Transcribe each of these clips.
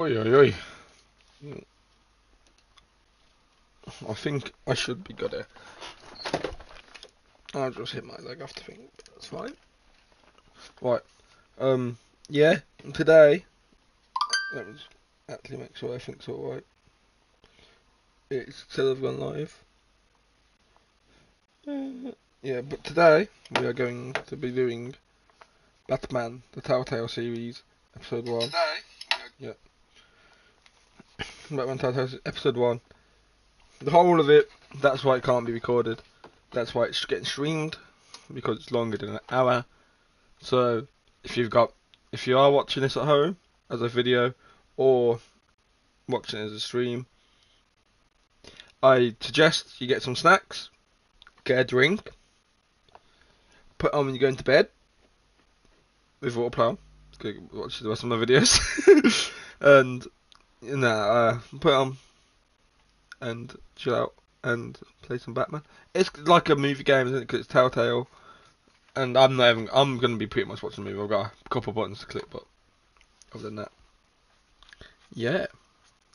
Oi, oi, oi. I think I should be good here. I'll just hit my leg off the thing, but that's fine. Right, yeah, today, let me just actually make sure everything's alright. It's still have gone live. Yeah, but today, we are going to be doing Batman, the Telltale series, episode 1. Today? Yeah. Batman Telltale, episode 1. The whole of it, that's why it can't be recorded. That's why it's getting streamed, because it's longer than an hour. So, if you are watching this at home as a video or watching it as a stream, I suggest you get some snacks, get a drink, put on when you're going to bed with water plan. Watch the rest of my videos, and put on and chill out and play some Batman. It's like a movie game, isn't it? Because it's Telltale, and I'm gonna be pretty much watching the movie. I've got a couple of buttons to click, but other than that, yeah.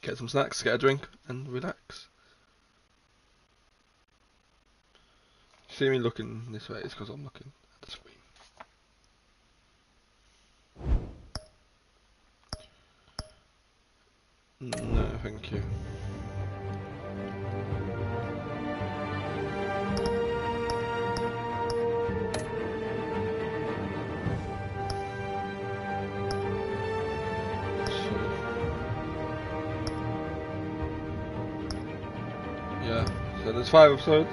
Get some snacks, get a drink, and relax. See me looking this way, it's because I'm looking at the screen. No, thank you. Yeah, so there's 5 episodes.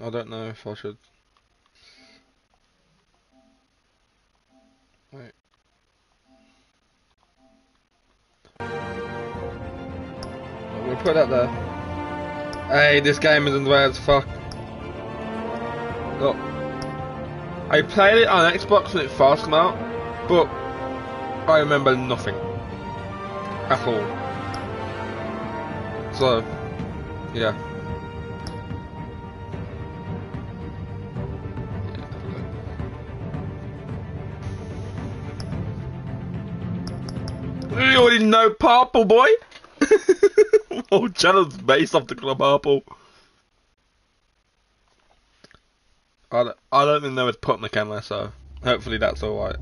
I don't know if I should. Wait. We'll put that there. Hey, this game is annoying as fuck. Look. I played it on Xbox when it first came out, but I remember nothing. At all. So, yeah. You already know Purple Boy? Oh, channel's based off the club Purple. I don't even know where to put my camera, so hopefully that's alright.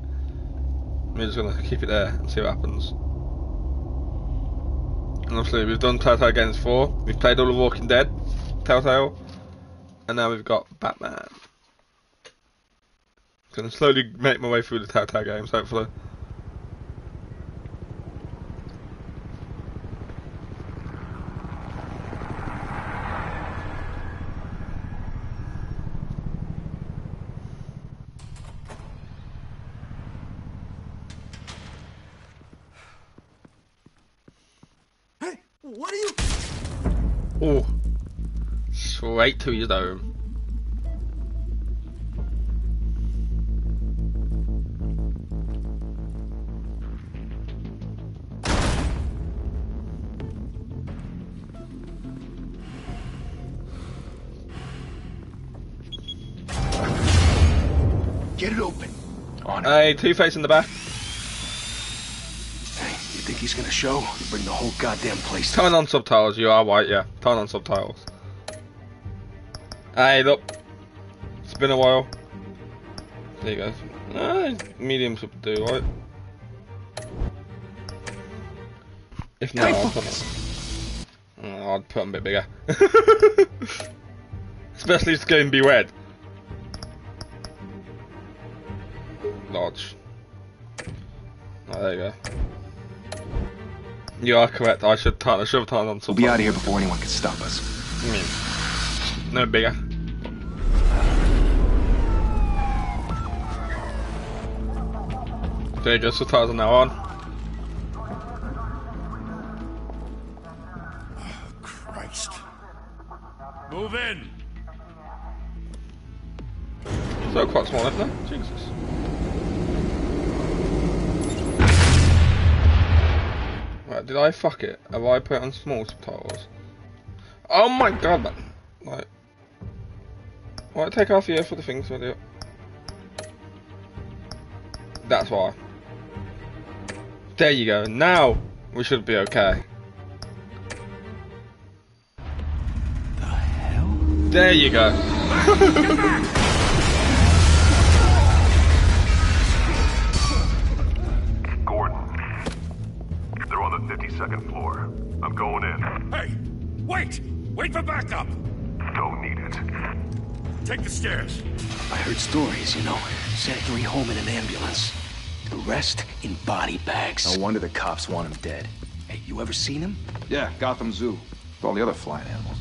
We're just gonna keep it there and see what happens. And obviously we've done Telltale Games 4, we've played all of Walking Dead, Telltale, and now we've got Batman. Gonna slowly make my way through the Telltale games, hopefully. Hey, what are you? Oh, straight to his dome. Get it open. On it. Hey, Two-Face in the back. Hey, you think he's gonna show? Bring the whole goddamn place. Turn on subtitles, you are white, yeah. Turn on subtitles. Hey, look. It's been a while. There you go. Medium should do, right? If not, I'll put on. I'd put them a bit bigger. Especially if it's going to be red. Large. Oh, there you go. You are correct. I should have turned on subtitles. We'll be out of here before anyone can stop us. I mean, no bigger. There you go, subtitles are now on. Oh, Christ. Move in. So quite small, isn't it? Jesus. Right, did I fuck it? Have I put it on small subtitles? Oh my god, man. Like, right, take off here for the things, idiot. That's why. There you go. Now we should be okay. The hell? There you go. Gordon, they're on the 52nd floor. I'm going in. Hey! Wait! Wait for backup! Don't need it. Take the stairs. I heard stories, you know. Sent three home in an ambulance. The rest in body bags. No wonder the cops want him dead. Hey, you ever seen him? Yeah, Gotham Zoo. With all the other flying animals.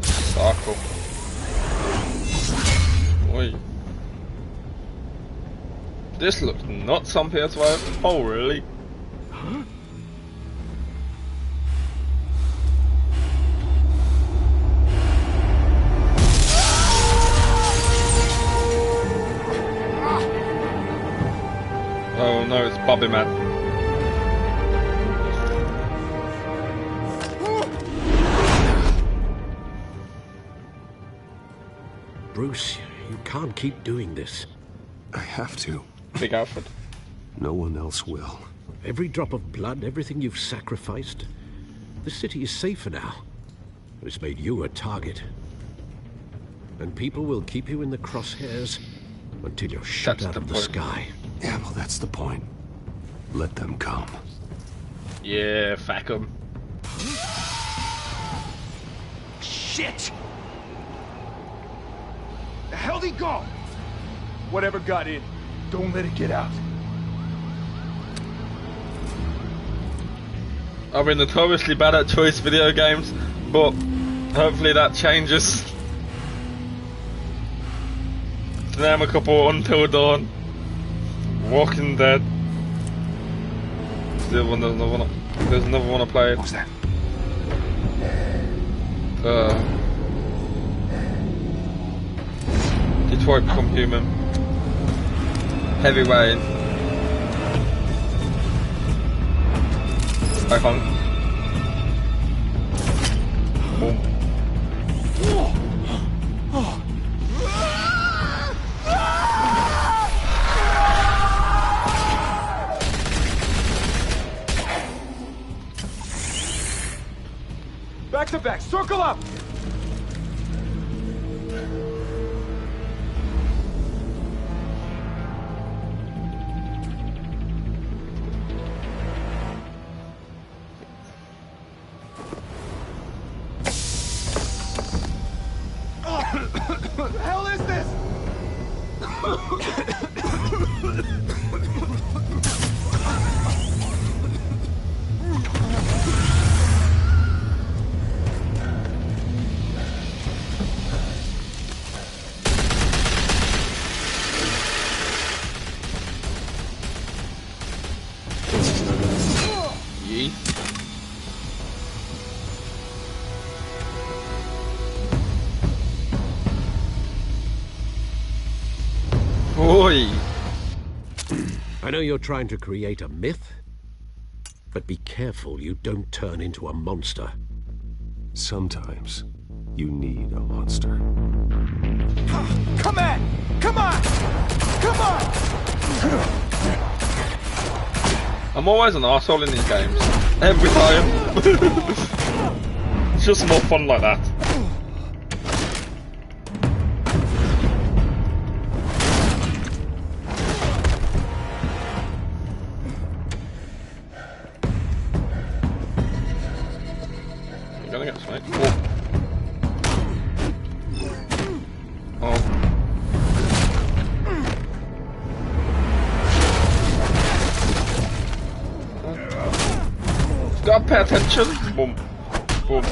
Sparkle. Oi. This looks nuts on PS5. Oh, really? Huh? Oh no, it's Bobby Man. Bruce, you can't keep doing this. I have to. Big Alfred. No one else will. Every drop of blood, everything you've sacrificed. The city is safer now. It's made you a target. And people will keep you in the crosshairs until you're shut That's out the of the point. sky. Yeah, well, that's the point. Let them come. Yeah, fuck 'em. Shit! The hell'd he go? Whatever got in, don't let it get out. I've been notoriously bad at choice video games, but hopefully that changes. Name a couple: Until Dawn, Walking Dead. There's another one I played. What's that? Detroit Become Human. Heavy Rain. I hung. Boom. Back to back, circle up! What the hell is this? Yeet. Oi! I know you're trying to create a myth, but be careful you don't turn into a monster. Sometimes you need a monster. Come on! Come on! Come on! I'm always an arsehole in these games. Every time. It's just more fun like that. You're gonna get sniped. Oh. Oh. Gotta pay attention. Boom. Boom.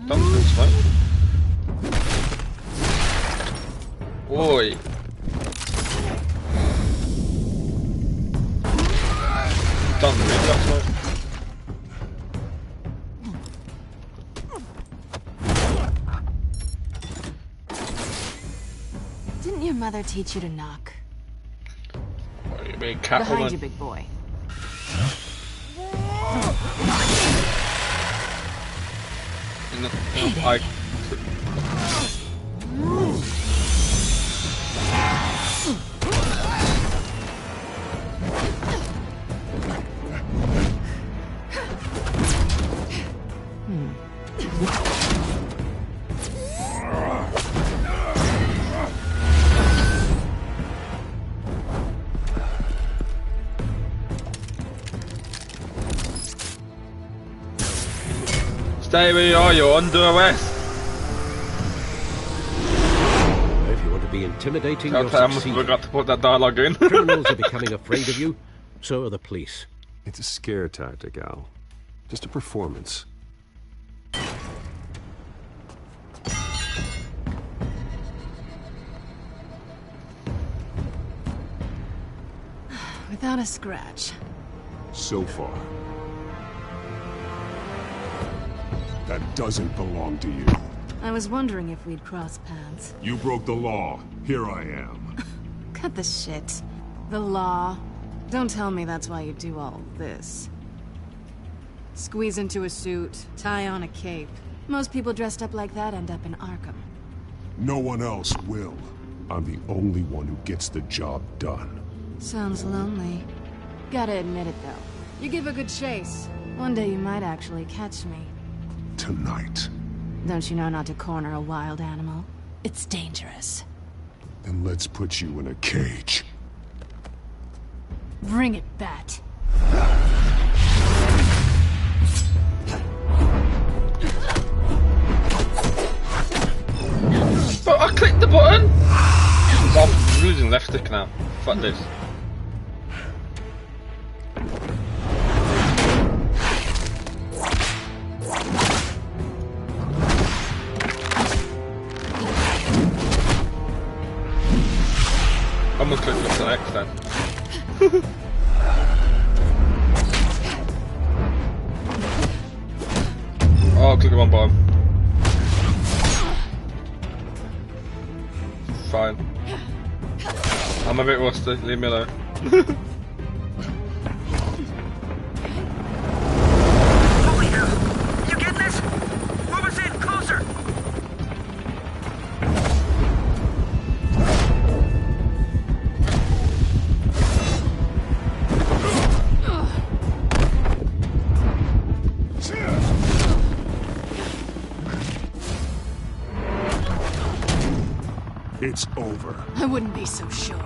Don't get sniped. Oi. Done the got sniped. Didn't your mother teach you to knock? You big cat Behind woman. you, big boy. Stay where you are, you're under arrest. If you want to be intimidating, you're Telltale must have succeeding. forgot to put that dialogue in. Criminals are becoming afraid of you, so are the police. It's a scare tactic, Al. Just a performance. Without a scratch. So far. That doesn't belong to you. I was wondering if we'd cross paths. You broke the law. Here I am. Cut the shit. The law. Don't tell me that's why you do all this. Squeeze into a suit, tie on a cape. Most people dressed up like that end up in Arkham. No one else will. I'm the only one who gets the job done. Sounds lonely. Gotta admit it, though. You give a good chase. One day you might actually catch me. Tonight. Don't you know not to corner a wild animal? It's dangerous. Then let's put you in a cage. Bring it, Bat. But I clicked the button! I'm losing left stick now. Fuck this. I'm gonna click the select then. Oh, I'll click the wrong button. Fine. I'm a bit rusty, leave me alone. You getting this? Move us in, closer! It's over. I wouldn't be so sure.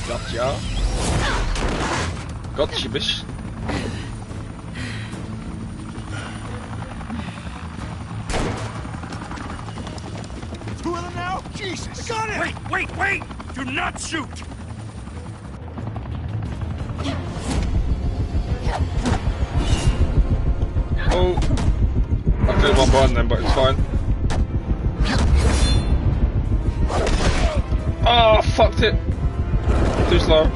Gotcha. Gotcha, bish. Two of them now? Jesus! Got it! Wait, wait! Do not shoot! Oh. I clicked one button then, but it's fine. Oh, fucked it. Too slow.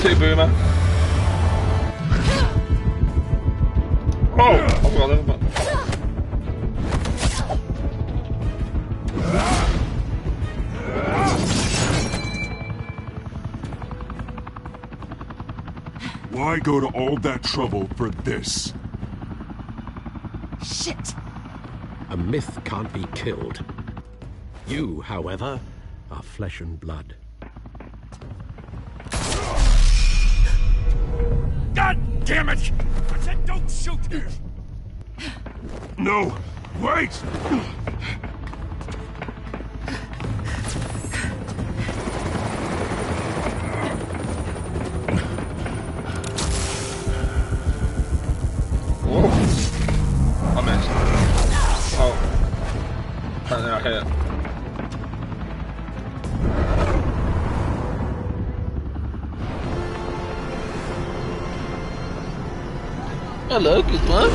Too boomer. Oh! I've got another button. Why go to all that trouble for this? Shit! A myth can't be killed. You, however, are flesh and blood. God damn it! I said don't shoot! No! Wait! Whoa. I missed. Oh. I don't think I hit it. Hello, good one.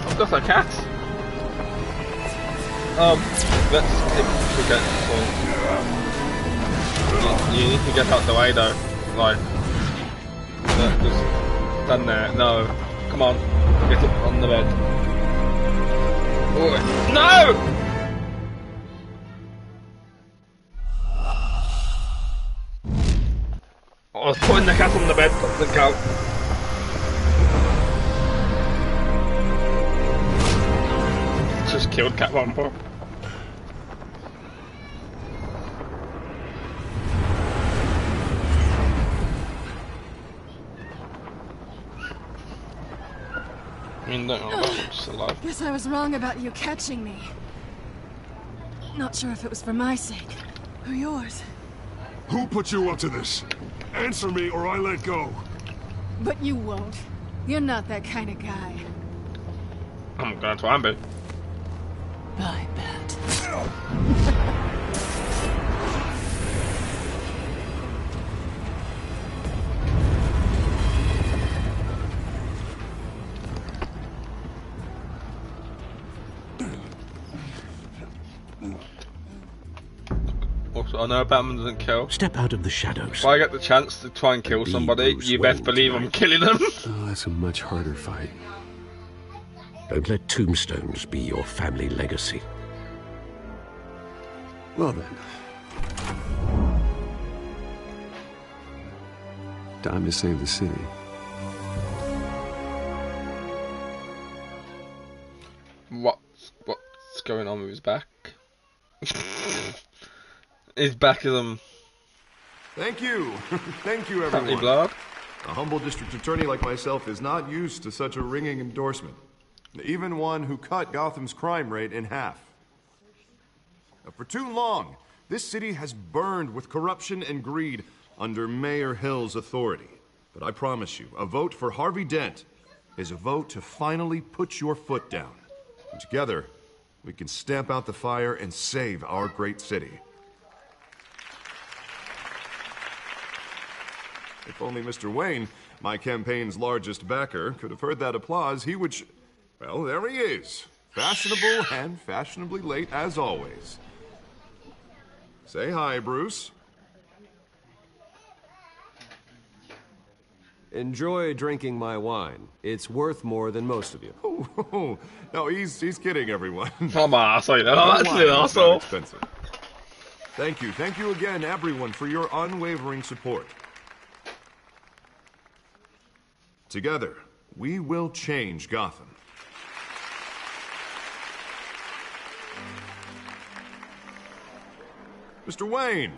I've got a cat. Let's forget this one. You need to get out the way though. Like, just stand there. No, come on. Get up on the bed. Oh, no! I was putting the cat on the bed, that doesn't count. Just killed Cat Vampire. I mean, don't know, I'm just alive. Guess I was wrong about you catching me. Not sure if it was for my sake or yours. Who put you up to this? Answer me or I let go. But you won't. You're not that kind of guy. I'm gonna try and be. I bet. Also, I know Batman doesn't kill. Step out of the shadows. If I get the chance to try and kill Be somebody, Bruce you best Wayne believe I'm tonight. killing them. Oh, that's a much harder fight. Don't let tombstones be your family legacy. Well then. Time to save the city. What's going on with his back? His back is Thank you. Thank you, apparently everyone. blood. A humble district attorney like myself is not used to such a ringing endorsement. Even one who cut Gotham's crime rate in half. For too long, this city has burned with corruption and greed under Mayor Hill's authority. But I promise you, a vote for Harvey Dent is a vote to finally put your foot down. And together, we can stamp out the fire and save our great city. If only Mr. Wayne, my campaign's largest backer, could have heard that applause, he would well, there he is. Fashionable and fashionably late as always. Say hi, Bruce. Enjoy drinking my wine. It's worth more than most of you. Oh, no, he's kidding, everyone. I'm an arsehole, No I'm actually an wine is not arsehole. expensive. Thank you again, everyone, for your unwavering support. Together, we will change Gotham. Mr. Wayne,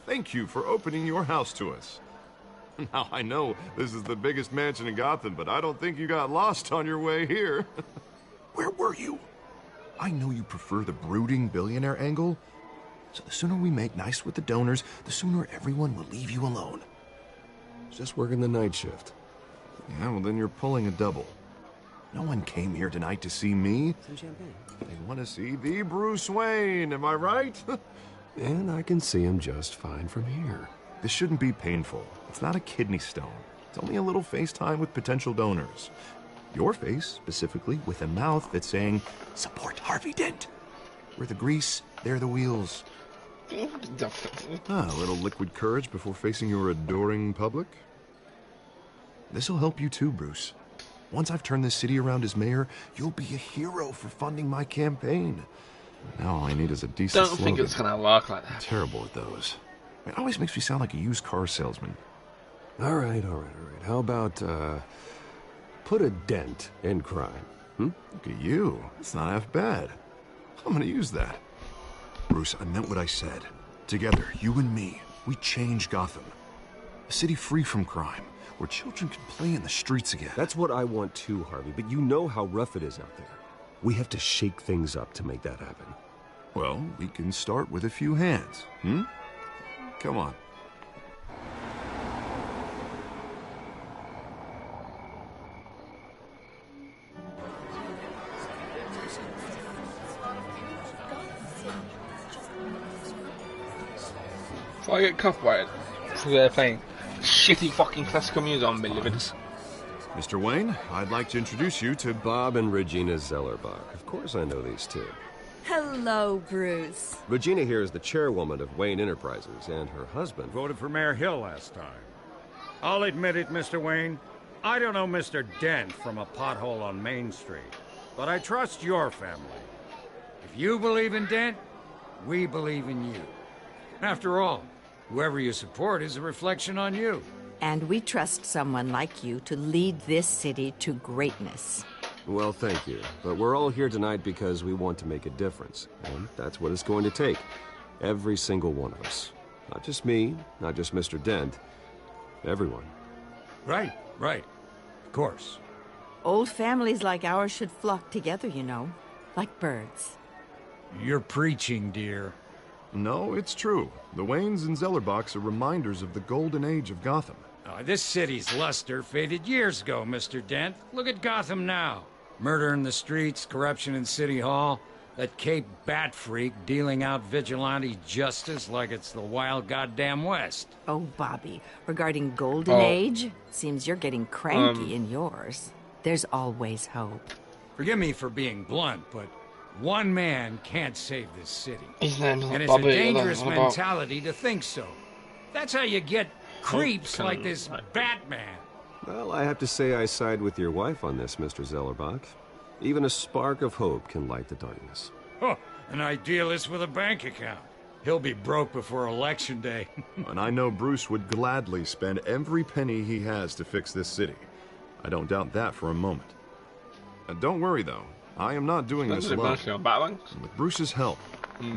thank you for opening your house to us. Now, I know this is the biggest mansion in Gotham, but I don't think you got lost on your way here. Where were you? I know you prefer the brooding billionaire angle, so the sooner we make nice with the donors, the sooner everyone will leave you alone. Just working the night shift. Yeah, well, then you're pulling a double. No one came here tonight to see me. Some champagne. They want to see the Bruce Wayne, am I right? And I can see him just fine from here. This shouldn't be painful. It's not a kidney stone. It's only a little FaceTime with potential donors. Your face, specifically, with a mouth that's saying, support Harvey Dent. We're the grease, they're the wheels. A little liquid courage before facing your adoring public. This'll help you too, Bruce. Once I've turned this city around as mayor, you'll be a hero for funding my campaign. Now all I need is a decent Don't think slogan. it's gonna work like that. Terrible at those. It always makes me sound like a used car salesman. All right. How about, put a dent in crime? Look at you. It's not half bad. I'm gonna use that. Bruce, I meant what I said. Together, you and me, we change Gotham. A city free from crime, where children can play in the streets again. That's what I want too, Harvey, but you know how rough it is out there. We have to shake things up to make that happen. Well, we can start with a few hands, Come on. If I get cuffed by it, so they're playing shitty fucking classical music on me, living. Mr. Wayne, I'd like to introduce you to Bob and Regina Zellerbach. Of course I know these two. Hello, Bruce. Regina here is the chairwoman of Wayne Enterprises, and her husband... Voted for Mayor Hill last time. I'll admit it, Mr. Wayne. I don't know Mr. Dent from a pothole on Main Street, but I trust your family. If you believe in Dent, we believe in you. After all, whoever you support is a reflection on you. And we trust someone like you to lead this city to greatness. Well, thank you. But we're all here tonight because we want to make a difference. And that's what it's going to take. Every single one of us. Not just me, not just Mr. Dent. Everyone. Right. Of course. Old families like ours should flock together, you know. Like birds. You're preaching, dear. No, it's true. The Waynes and Zellerbachs are reminders of the golden age of Gotham. This city's luster faded years ago, Mr. Dent. Look at Gotham now. Murder in the streets, corruption in City Hall, that Cape Bat freak dealing out vigilante justice like it's the wild goddamn West. Oh, Bobby, regarding Golden Age, seems you're getting cranky in yours. There's always hope. Forgive me for being blunt, but one man can't save this city. His name's And it's Bobby, a dangerous what about- mentality to think so. That's how you get creeps like this Batman. Well, I have to say I side with your wife on this, Mr. Zellerbach. Even a spark of hope can light the darkness. Oh, an idealist with a bank account. He'll be broke before Election Day. And I know Bruce would gladly spend every penny he has to fix this city. I don't doubt that for a moment. Don't worry, though. I am not doing this alone. With Bruce's help,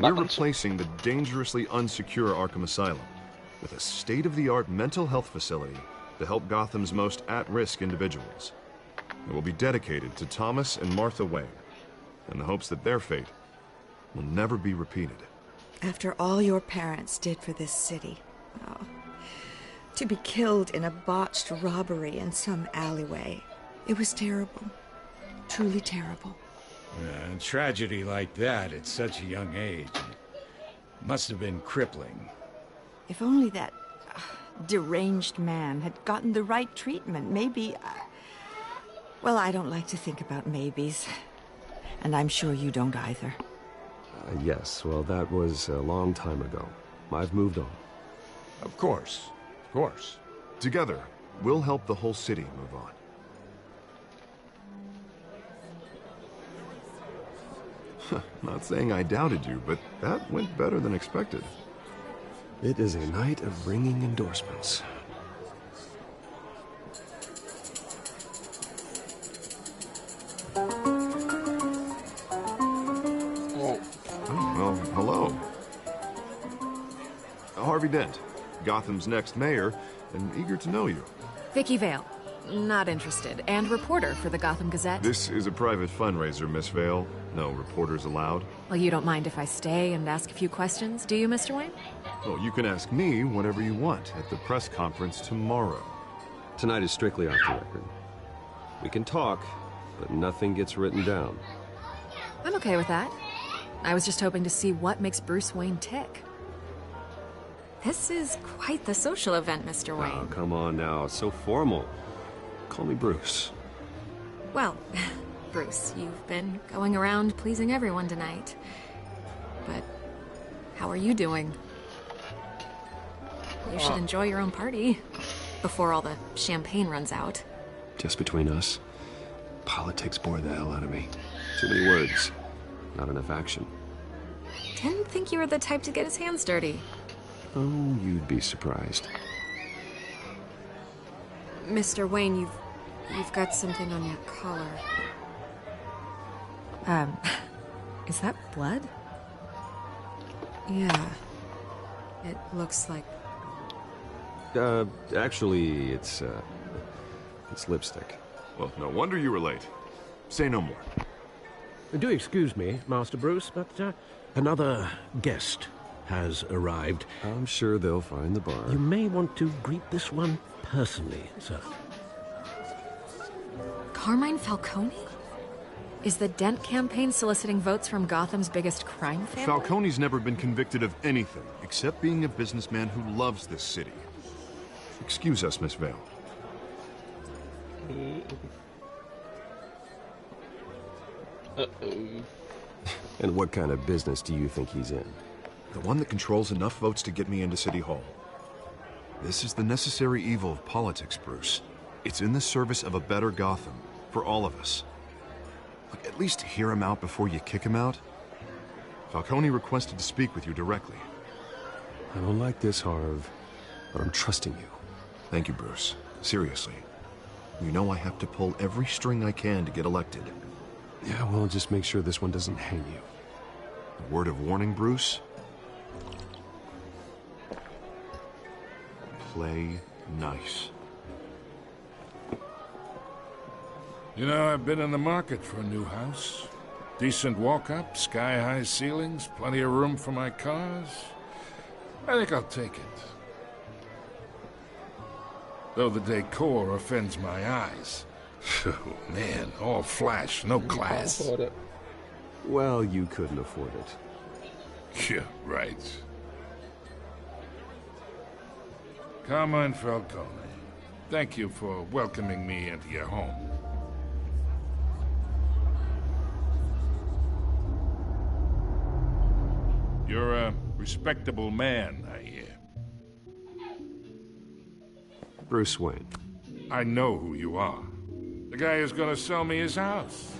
we're replacing the dangerously unsecure Arkham Asylum with a state-of-the-art mental health facility to help Gotham's most at-risk individuals. It will be dedicated to Thomas and Martha Wayne, in the hopes that their fate will never be repeated. After all your parents did for this city, to be killed in a botched robbery in some alleyway, it was terrible. Truly terrible. A tragedy like that at such a young age must have been crippling. If only that deranged man had gotten the right treatment, maybe... well, I don't like to think about maybes. And I'm sure you don't either. Yes, well, that was a long time ago. I've moved on. Of course. Together, we'll help the whole city move on. Not saying I doubted you, but that went better than expected. It is a night of ringing endorsements. Well, hello. Harvey Dent, Gotham's next mayor, and eager to know you. Vicky Vale. Not interested. And reporter for the Gotham Gazette. This is a private fundraiser, Miss Vale. No reporters allowed. Well, you don't mind if I stay and ask a few questions, do you, Mr. Wayne? Well, you can ask me whatever you want at the press conference tomorrow. Tonight is strictly off the record. We can talk, but nothing gets written down. I'm okay with that. I was just hoping to see what makes Bruce Wayne tick. This is quite the social event, Mr. Wayne. Oh, come on now. It's so formal. Call me Bruce. Well, Bruce, you've been going around pleasing everyone tonight. But how are you doing? You should enjoy your own party before all the champagne runs out. Just between us, politics bore the hell out of me. Too many words, not enough action. Didn't think you were the type to get his hands dirty. Oh, you'd be surprised. Mr. Wayne, you've got something on your collar. Is that blood? Yeah. It looks like... Actually, it's lipstick. Well, no wonder you were late. Say no more. Do excuse me, Master Bruce, but another guest has arrived. I'm sure they'll find the bar. You may want to greet this one personally, sir. Carmine Falcone? Is the Dent campaign soliciting votes from Gotham's biggest crime family? Falcone's never been convicted of anything except being a businessman who loves this city. Excuse us, Miss Vale. And what kind of business do you think he's in? The one that controls enough votes to get me into City Hall. This is the necessary evil of politics, Bruce. It's in the service of a better Gotham, for all of us. Look, at least hear him out before you kick him out. Falcone requested to speak with you directly. I don't like this, Harv, but I'm trusting you. Thank you, Bruce. Seriously. You know I have to pull every string I can to get elected. Yeah, well, just make sure this one doesn't hang you. A word of warning, Bruce? Play nice. You know, I've been in the market for a new house. Decent walk-up, sky-high ceilings, plenty of room for my cars. I think I'll take it. Though the decor offends my eyes. Oh, man, all flash, no class. Well, you couldn't afford it. Yeah, right. Carmine Falcone, thank you for welcoming me into your home. You're a respectable man, I hear. Bruce Wayne. I know who you are. The guy who's gonna sell me his house.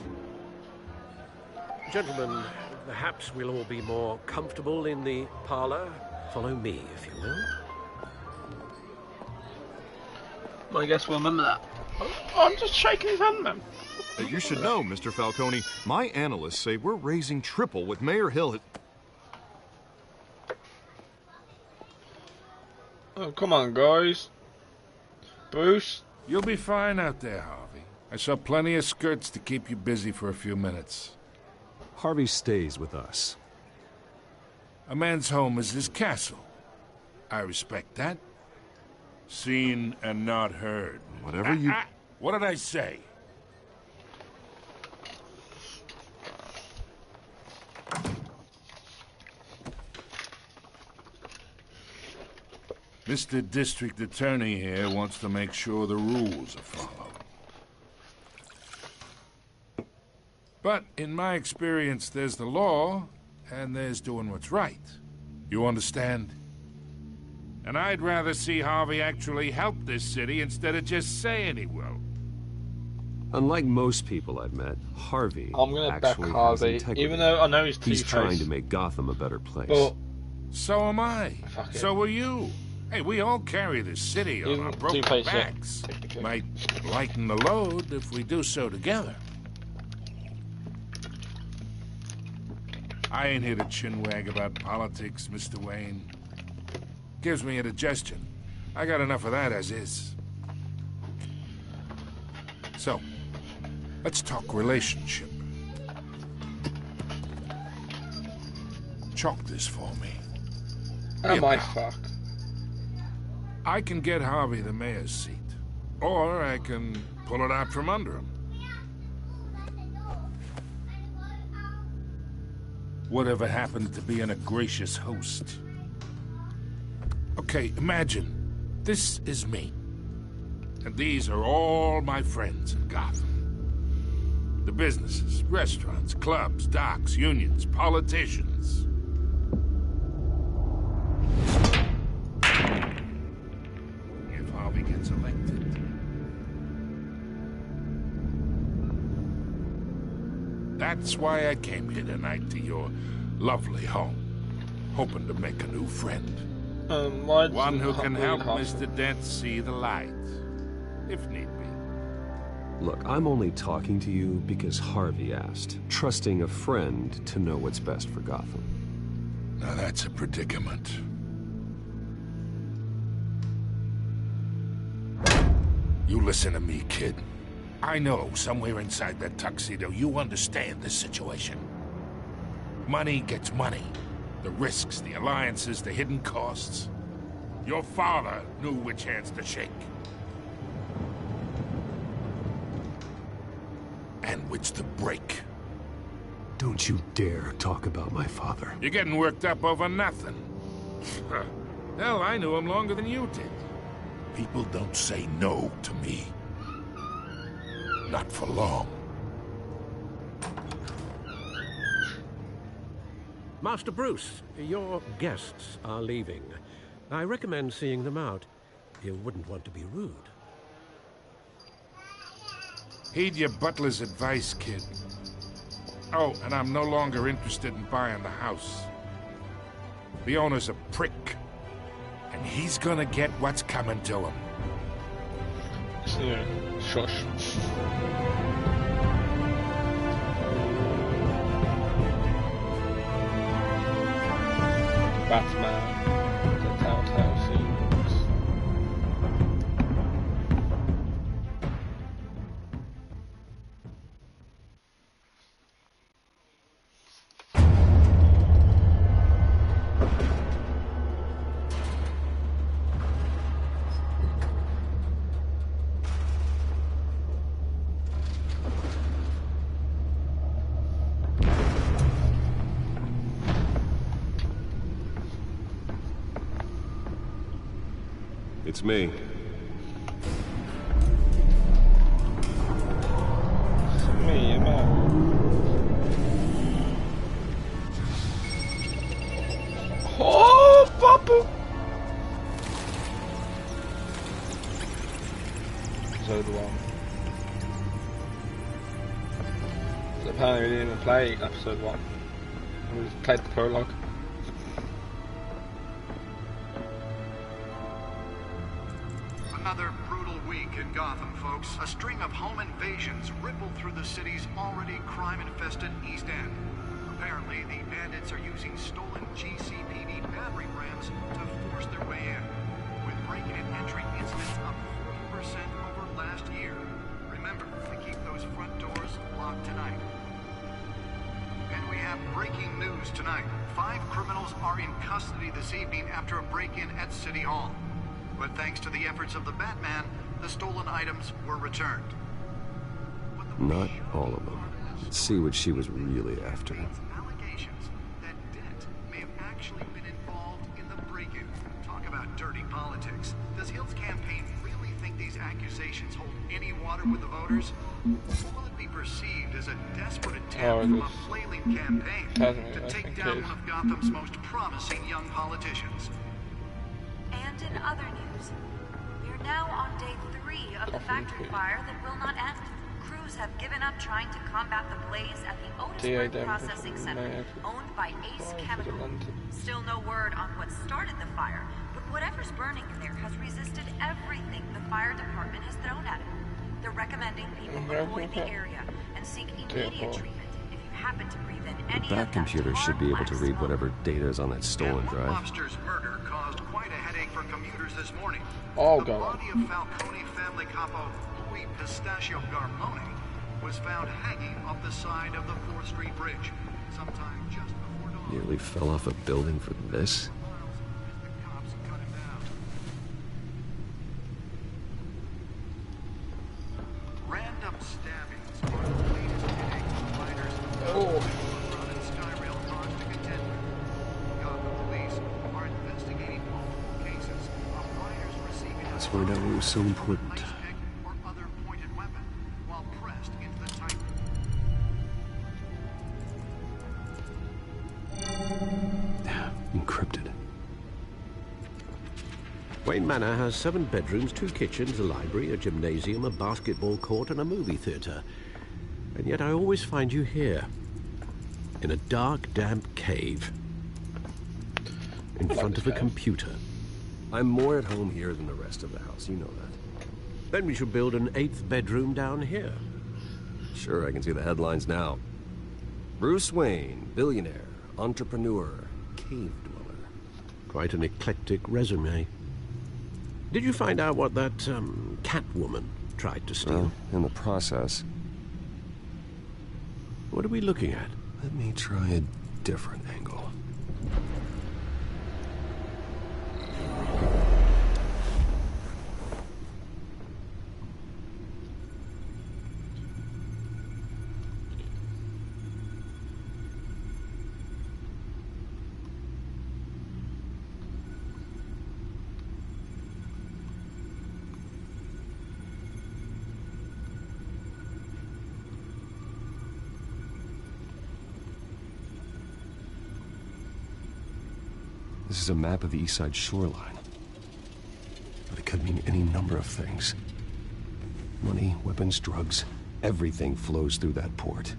Gentlemen, perhaps we'll all be more comfortable in the parlor. Follow me, if you will. Well, I guess we'll remember that. Oh, I'm just shaking his hand, man. You should know, Mr. Falcone, my analysts say we're raising triple what Mayor Hill had... Oh, come on, guys. Bruce? You'll be fine out there, Harvey. I saw plenty of skirts to keep you busy for a few minutes. Harvey stays with us. A man's home is his castle. I respect that. Seen and not heard. Whatever you... What did I say? Mr. District Attorney here wants to make sure the rules are followed. But in my experience, there's the law, and there's doing what's right. You understand? And I'd rather see Harvey actually help this city instead of just saying he will. Unlike most people I've met, Harvey I'm gonna back actually has Harvey, integrity. even though I know he's He's Two-Face. trying to make Gotham a better place. But so am I. Fuck it. So will you. Hey, we all carry this city on our broken Two-Face, yeah, backs. technically. Might lighten the load if we do so together. I ain't here to chinwag about politics, Mr. Wayne. Gives me indigestion. I got enough of that as is. So, let's talk relationship. Chalk this for me. Am I fuck? I can get Harvey the mayor's seat. Or I can pull it out from under him. Whatever happened to being a gracious host? Okay, imagine. This is me. And these are all my friends in Gotham. The businesses, restaurants, clubs, docks, unions, politicians. If Harvey gets elected. That's why I came here tonight to your lovely home. Hoping to make a new friend. One who can help Mr. Dent see the light. If need be. Look, I'm only talking to you because Harvey asked, trusting a friend to know what's best for Gotham. Now that's a predicament. You listen to me, kid. I know somewhere inside that tuxedo you understand this situation. Money gets money. The risks, the alliances, the hidden costs. Your father knew which hands to shake. And which to break. Don't you dare talk about my father. You're getting worked up over nothing. Hell, I knew him longer than you did. People don't say no to me. Not for long. Master Bruce, your guests are leaving. I recommend seeing them out. You wouldn't want to be rude. Heed your butler's advice, kid. Oh, and I'm no longer interested in buying the house. The owner's a prick. And he's gonna get what's coming to him. Yeah, shush. Batman, the Telltale series. It's me. It's me, man. Oh, Papa! Episode 1. So apparently we didn't even play episode 1. We just played the prologue. Another brutal week in Gotham, folks. A string of home invasions rippled through the city's already crime-infested East End. Apparently, the bandits are using stolen GCPD battering rams to force their way in, with break-in and entry incidents up 40% over last year. Remember to keep those front doors locked tonight. And we have breaking news tonight. 5 criminals are in custody this evening after a break-in at City Hall. But thanks to the efforts of the Batman, the stolen items were returned. Not all of them. Let's see what she was really after. Allegations that Dent may have actually been involved in the break-in. Talk about dirty politics. Does Hill's campaign really think these accusations hold any water with the voters? Or will it be perceived as a desperate attempt from a flailing campaign to take down one of Gotham's most promising young politicians? And in other news, we're now on day 3 of the factory fire that will not end. Crews have given up trying to combat the blaze at the Otisburg Processing Center, owned by Ace Chemical. Still no word on what started the fire, but whatever's burning in there has resisted everything the fire department has thrown at it. They're recommending people avoid the area and seek immediate treatment if you happen to breathe in any of that. That computer should be able to read whatever data is on that stolen drive. Lobster's murder caused quite a headache for commuters this morning. Oh, the body of Falcone family capo Louis Pistachio Garmone was found hanging off the side of the 4th Street Bridge sometime just before dawn. Nearly fell off a building for this? The cops cut him down. Random stabbings are the latest headache providers. And Skyrail cars to contend with. Gotham police are investigating multiple cases of riders receiving Let's find out what was so important. ice pick or other pointed weapon while pressed into the tight. Encrypted. Wayne Manor has 7 bedrooms, 2 kitchens, a library, a gymnasium, a basketball court, and a movie theater. And yet I always find you here, in a dark, damp cave, in front of a computer. I'm more at home here than the rest of the house, you know that. Then we should build an 8th bedroom down here. Sure, I can see the headlines now. Bruce Wayne, billionaire, entrepreneur, cave dweller. Quite an eclectic resume. Did you find out what that, Catwoman tried to steal? Well, in the process. What are we looking at? Let me try a different angle. This is a map of the East Side shoreline. But it could mean any number of things. Money, weapons, drugs, Everything flows through that port.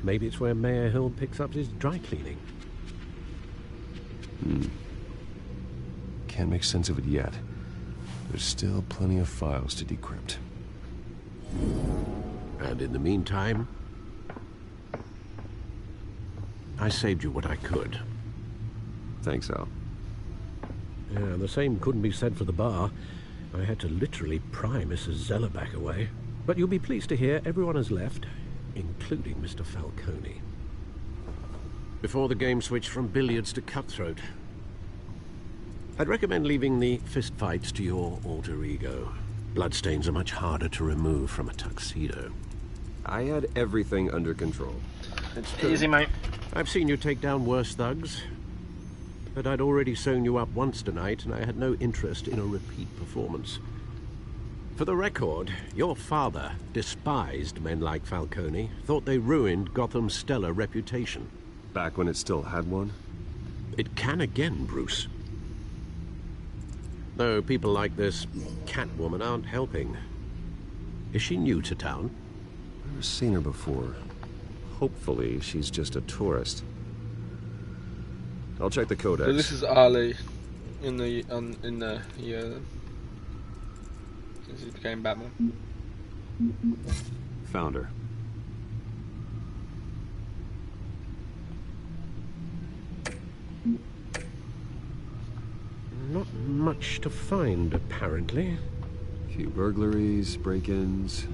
Maybe it's where Mayor Hill picks up his dry cleaning. Can't make sense of it yet. There's still plenty of files to decrypt. And in the meantime, I saved you what I could. Thanks, Al. Yeah, the same couldn't be said for the bar. I had to literally pry Mrs. Zeller back away. But you'll be pleased to hear everyone has left, including Mr. Falcone. Before the game switched from billiards to cutthroat. I'd recommend leaving the fistfights to your alter ego. Bloodstains are much harder to remove from a tuxedo. I had everything under control. It's true. Easy, mate. I've seen you take down worse thugs. But I'd already sewn you up once tonight, and I had no interest in a repeat performance. For the record, your father despised men like Falcone, thought they ruined Gotham's stellar reputation. Back when it still had one? It can again, Bruce. Though people like this Catwoman aren't helping. Is she new to town? I've never seen her before. Hopefully, she's just a tourist. I'll check the codex. So this is Ali in the since he became Batman. Found her. Not much to find, apparently. A few burglaries, break-ins.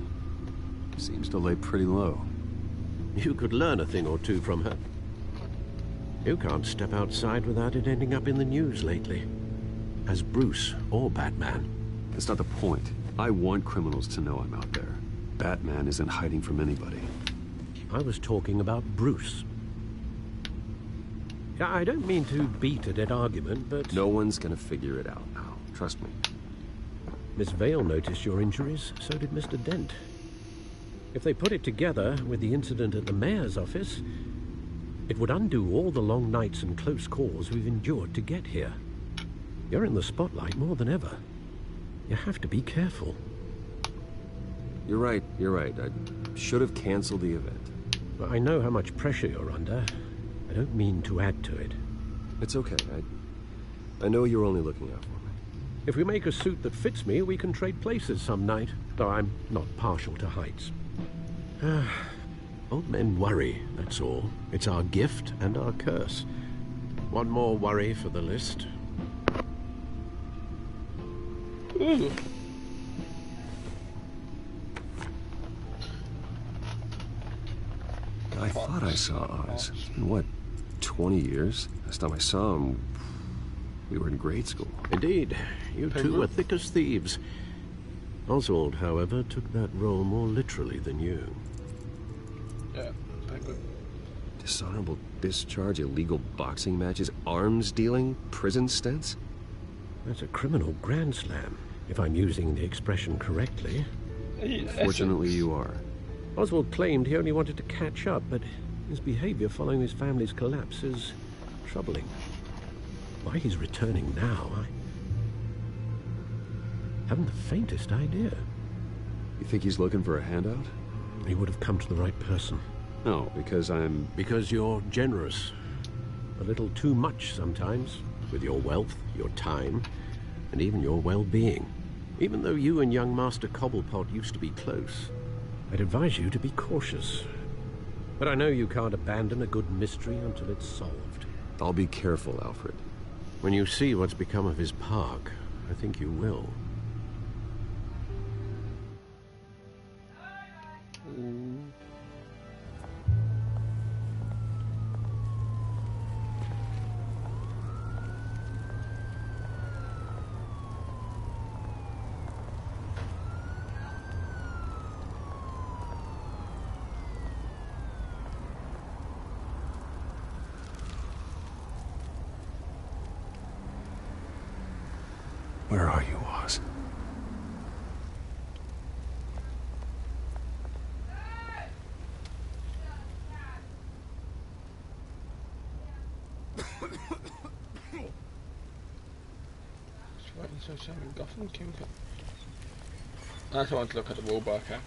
Seems to lay pretty low. You could learn a thing or two from her. You can't step outside without it ending up in the news lately. As Bruce or Batman. That's not the point. I want criminals to know I'm out there. Batman isn't hiding from anybody. I was talking about Bruce. I don't mean to beat a dead argument, but... No one's gonna figure it out now. Trust me. Miss Vale noticed your injuries, so did Mr. Dent. If they put it together with the incident at the mayor's office, it would undo all the long nights and close calls we've endured to get here. You're in the spotlight more than ever. You have to be careful. You're right. I should have canceled the event. I know how much pressure you're under. I don't mean to add to it. It's okay. I know you're only looking out for me. If we make a suit that fits me, we can trade places some night, though I'm not partial to heights. Old men worry, that's all. It's our gift and our curse. One more worry for the list. Ooh. I thought I saw Oz. It's been, what, 20 years? Last time I saw him, we were in grade school. Indeed. You two were thick as thieves. Oswald, however, took that role more literally than you. Yeah, Penguin. Dishonorable discharge, illegal boxing matches, arms dealing, prison stints? That's a criminal grand slam, if I'm using the expression correctly. Fortunately, you are. Oswald claimed he only wanted to catch up, but his behavior following his family's collapse is troubling. Why he's returning now, I haven't the faintest idea. You think he's looking for a handout? He would have come to the right person. No, because I'm... Because you're generous. A little too much sometimes, with your wealth, your time, and even your well-being. Even though you and young Master Cobblepot used to be close, I'd advise you to be cautious. But I know you can't abandon a good mystery until it's solved. I'll be careful, Alfred. When you see what's become of his park, I think you will. Where are you, Oz? Gotham Kingpin. I just wanted to look at the wall bar cam.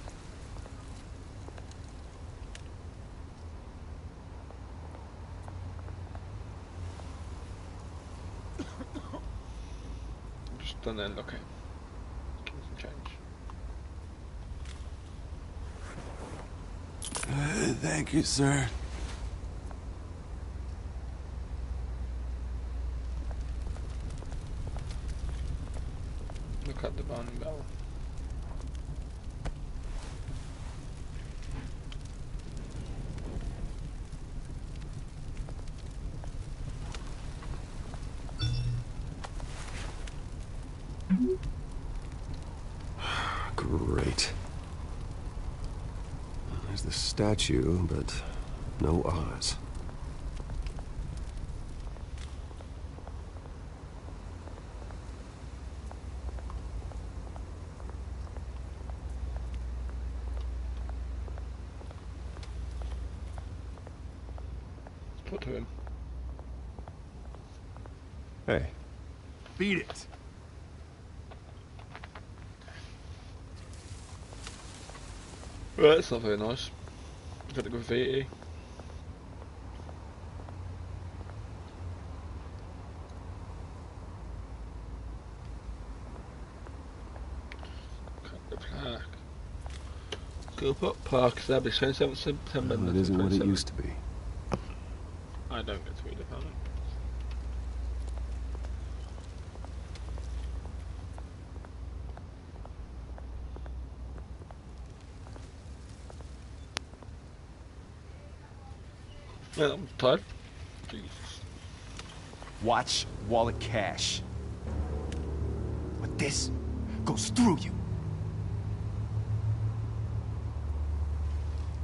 and then okay. Give me some change. Thank you, sir. Look at the bounding bell. Great. There's the statue, but no Oz. Put to him. Hey. Beat it. Right, that's not very nice. Got the graffiti. Cut the plaque. Group up park established 27th September. Well, it isn't what it used to be. I don't get to read about it. Yeah, I'm tired. Jesus. Watch wallet cash. But this goes through you.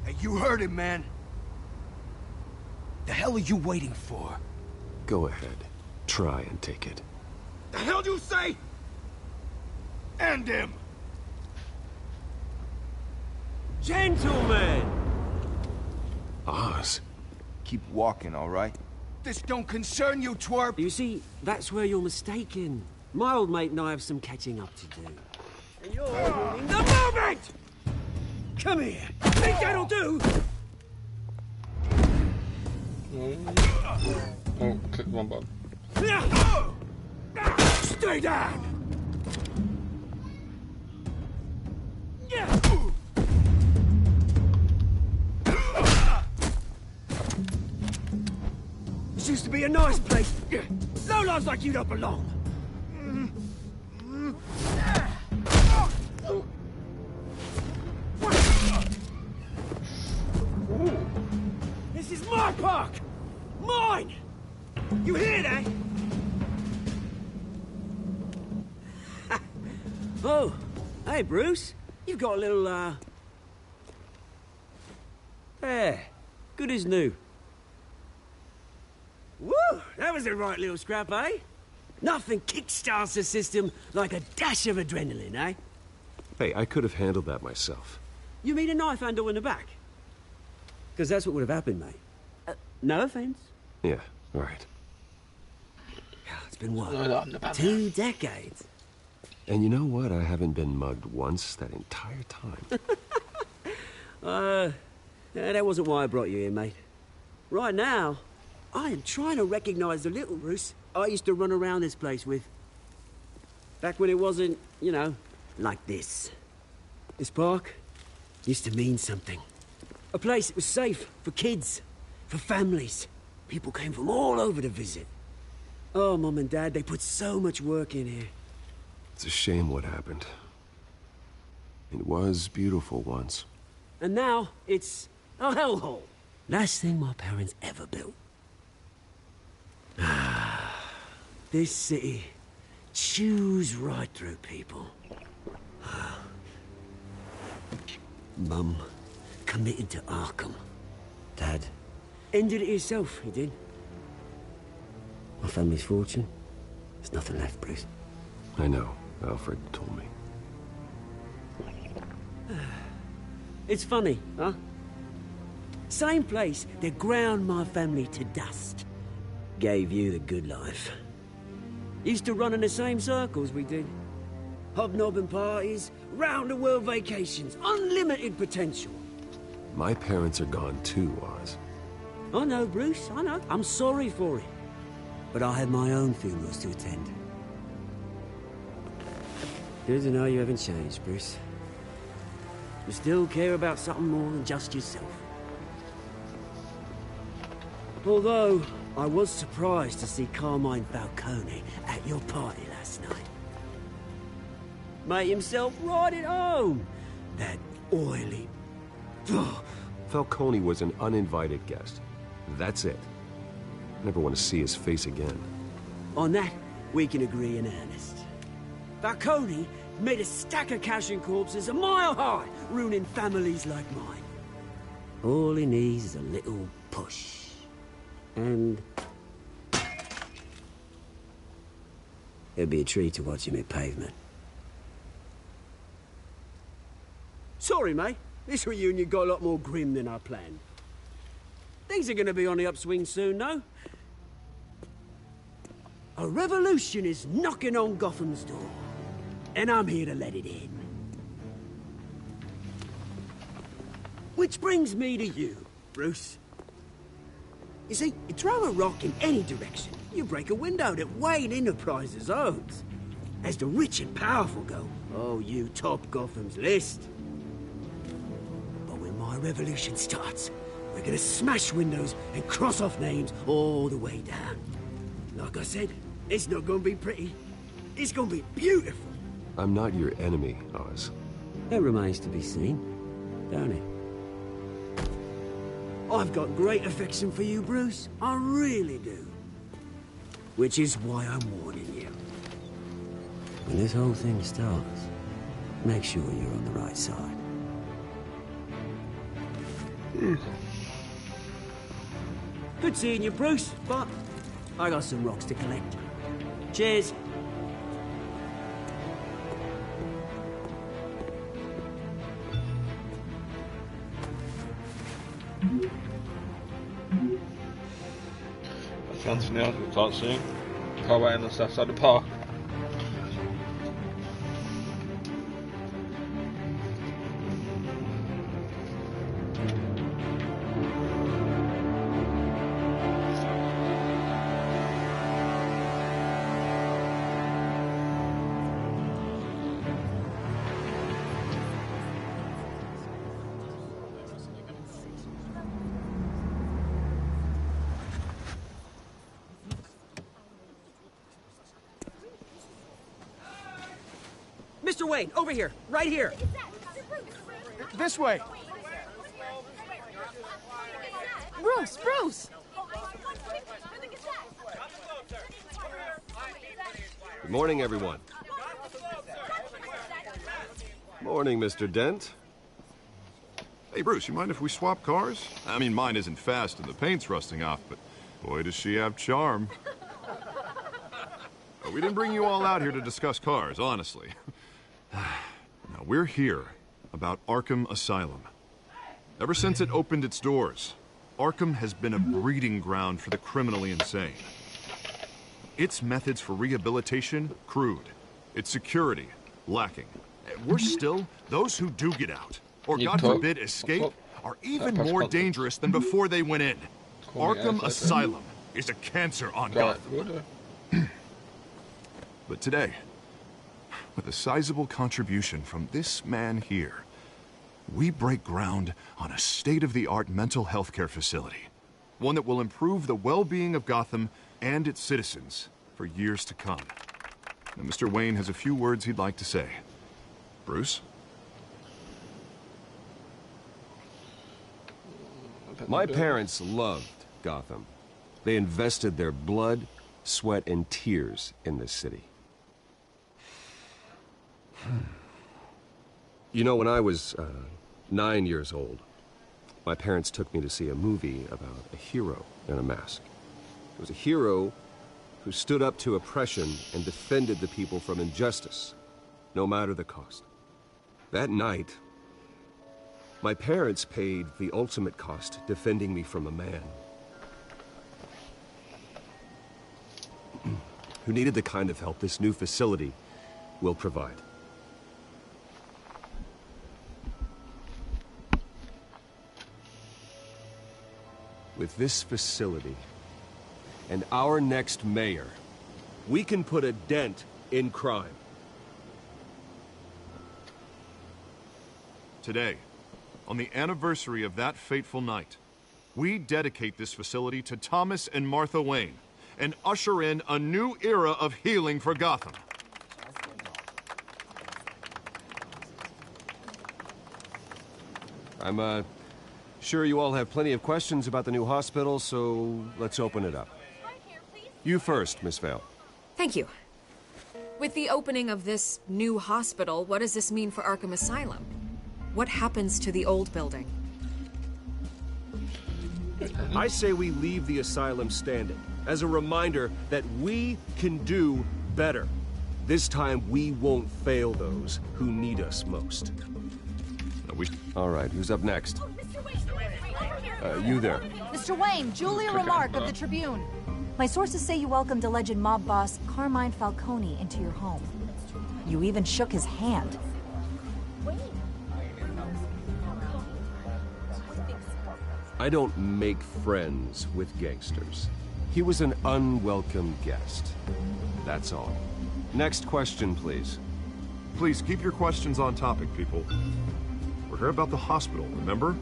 Hey, you heard him, man. The hell are you waiting for? Go ahead. Try and take it. The hell do you say? End him! Gentlemen! Oz. Keep walking, all right? This don't concern you, twerp! You see, that's where you're mistaken. My old mate and I have some catching up to do. And you're ruining the moment! Come here! Think that'll do? Oh, click one button. Stay down! This used to be a nice place. Lowlifes like you don't belong. This is my park! Mine! You hear that? Oh, hey, Bruce. You've got a little, There. Good as new. Woo! That was a right little scrap, eh? Nothing kickstarts the system like a dash of adrenaline, eh? Hey, I could have handled that myself. You mean a knife handle in the back? Because that's what would have happened, mate. No offense. Yeah, right. It's been what? No, I'm the bad 2 decades. And you know what? I haven't been mugged once that entire time. That wasn't why I brought you here, mate. Right now, I am trying to recognize the little Bruce I used to run around this place with. Back when it wasn't, you know, like this. This park used to mean something. A place that was safe for kids, for families. People came from all over to visit. Oh, Mum and Dad, they put so much work in here. It's a shame what happened. It was beautiful once. And now, it's a hellhole. Last thing my parents ever built. This city chews right through people. Mum committed to Arkham. Dad ended it himself, he did. My family's fortune, there's nothing left, Bruce. I know. Alfred told me. It's funny, huh? Same place that ground my family to dust. Gave you the good life. Used to run in the same circles we did. Hobnobbing parties, round-the-world vacations, unlimited potential. My parents are gone too, Oz. I know, Bruce, I know. I'm sorry for it. But I had my own funerals to attend. Good to know you haven't changed, Bruce. You still care about something more than just yourself. Although, I was surprised to see Carmine Falcone at your party last night. Made himself right at home. That oily... Ugh. Falcone was an uninvited guest. That's it. Never want to see his face again. On that, we can agree in earnest. Falcone made a stack of cash and corpses a mile high, ruining families like mine. All he needs is a little push. And... it'd be a treat to watch him hit pavement. Sorry, mate. This reunion got a lot more grim than I planned. Things are gonna be on the upswing soon, though. A revolution is knocking on Gotham's door. And I'm here to let it in. Which brings me to you, Bruce. You see, you throw a rock in any direction, you break a window that Wayne Enterprises owns. As the rich and powerful go, oh, you top Gotham's list. But when my revolution starts, we're gonna smash windows and cross off names all the way down. Like I said, it's not gonna be pretty. It's gonna be beautiful. I'm not your enemy, Oz. That remains to be seen, don't it? I've got great affection for you, Bruce. I really do. Which is why I'm warning you. When this whole thing starts, make sure you're on the right side. Good seeing you, Bruce, but I got some rocks to collect. Cheers. Something else we can't see. Car waiting on the left side of the park. Mr. Wayne, over here, right here. This way. Bruce! Good morning, everyone. Morning, Mr. Dent. Hey, Bruce, you mind if we swap cars? I mean, mine isn't fast and the paint's rusting off, but boy, does she have charm. We didn't bring you all out here to discuss cars, honestly. Now, we're here about Arkham Asylum. Ever since it opened its doors, Arkham has been a breeding ground for the criminally insane. Its methods for rehabilitation, crude. Its security, lacking. Worse still, those who do get out, or God forbid escape, are even more dangerous than before they went in. Arkham Asylum is a cancer on Gotham. But today, with a sizable contribution from this man here, we break ground on a state-of-the-art mental health care facility. One that will improve the well-being of Gotham and its citizens for years to come. Now, Mr. Wayne has a few words he'd like to say. Bruce? My parents loved Gotham. They invested their blood, sweat, and tears in this city. You know, when I was 9 years old, my parents took me to see a movie about a hero in a mask. It was a hero who stood up to oppression and defended the people from injustice, no matter the cost. That night, my parents paid the ultimate cost defending me from a man who needed the kind of help this new facility will provide. With this facility and our next mayor, we can put a dent in crime. Today, on the anniversary of that fateful night, we dedicate this facility to Thomas and Martha Wayne and usher in a new era of healing for Gotham. I'm, sure you all have plenty of questions about the new hospital, so let's open it up. You first, Miss Vale. Thank you. With the opening of this new hospital, what does this mean for Arkham Asylum? What happens to the old building? I say we leave the asylum standing, as a reminder that we can do better. This time, we won't fail those who need us most. All right, who's up next? You there. Mr. Wayne, Julia Remark of the Tribune. My sources say you welcomed alleged mob boss Carmine Falcone into your home. You even shook his hand. I don't make friends with gangsters. He was an unwelcome guest. That's all. Next question, please. Please keep your questions on topic, people. We're here about the hospital, remember?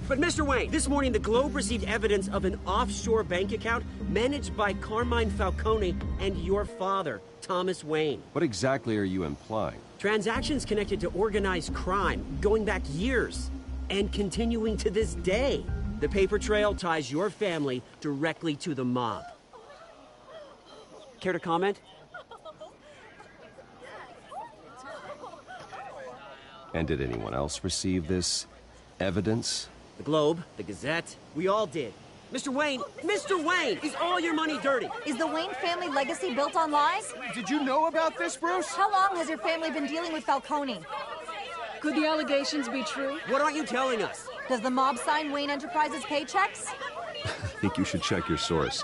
But Mr. Wayne, this morning the Globe received evidence of an offshore bank account managed by Carmine Falcone and your father, Thomas Wayne. What exactly are you implying? Transactions connected to organized crime, going back years, and continuing to this day. The paper trail ties your family directly to the mob. Care to comment? And did anyone else receive this evidence? The Globe, the Gazette, we all did. Mr. Wayne, is all your money dirty? Is the Wayne family legacy built on lies? Did you know about this, Bruce? How long has your family been dealing with Falcone? Could the allegations be true? What aren't you telling us? Does the mob sign Wayne Enterprises paychecks? I think you should check your source.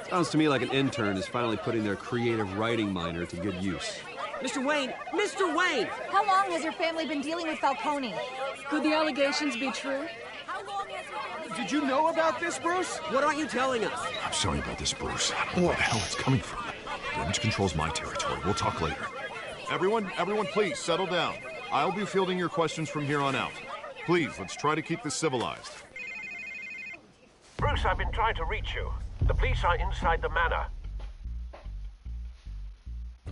Sounds to me like an intern is finally putting their creative writing minor to good use. Mr. Wayne! How long has your family been dealing with Falcone? Could the allegations be true? Did you know about this, Bruce? What aren't you telling us? I'm sorry about this, Bruce. I don't know where the hell it's coming from. Damage control's my territory. We'll talk later. Everyone, please, settle down. I'll be fielding your questions from here on out. Please, let's try to keep this civilized. Bruce, I've been trying to reach you. The police are inside the manor.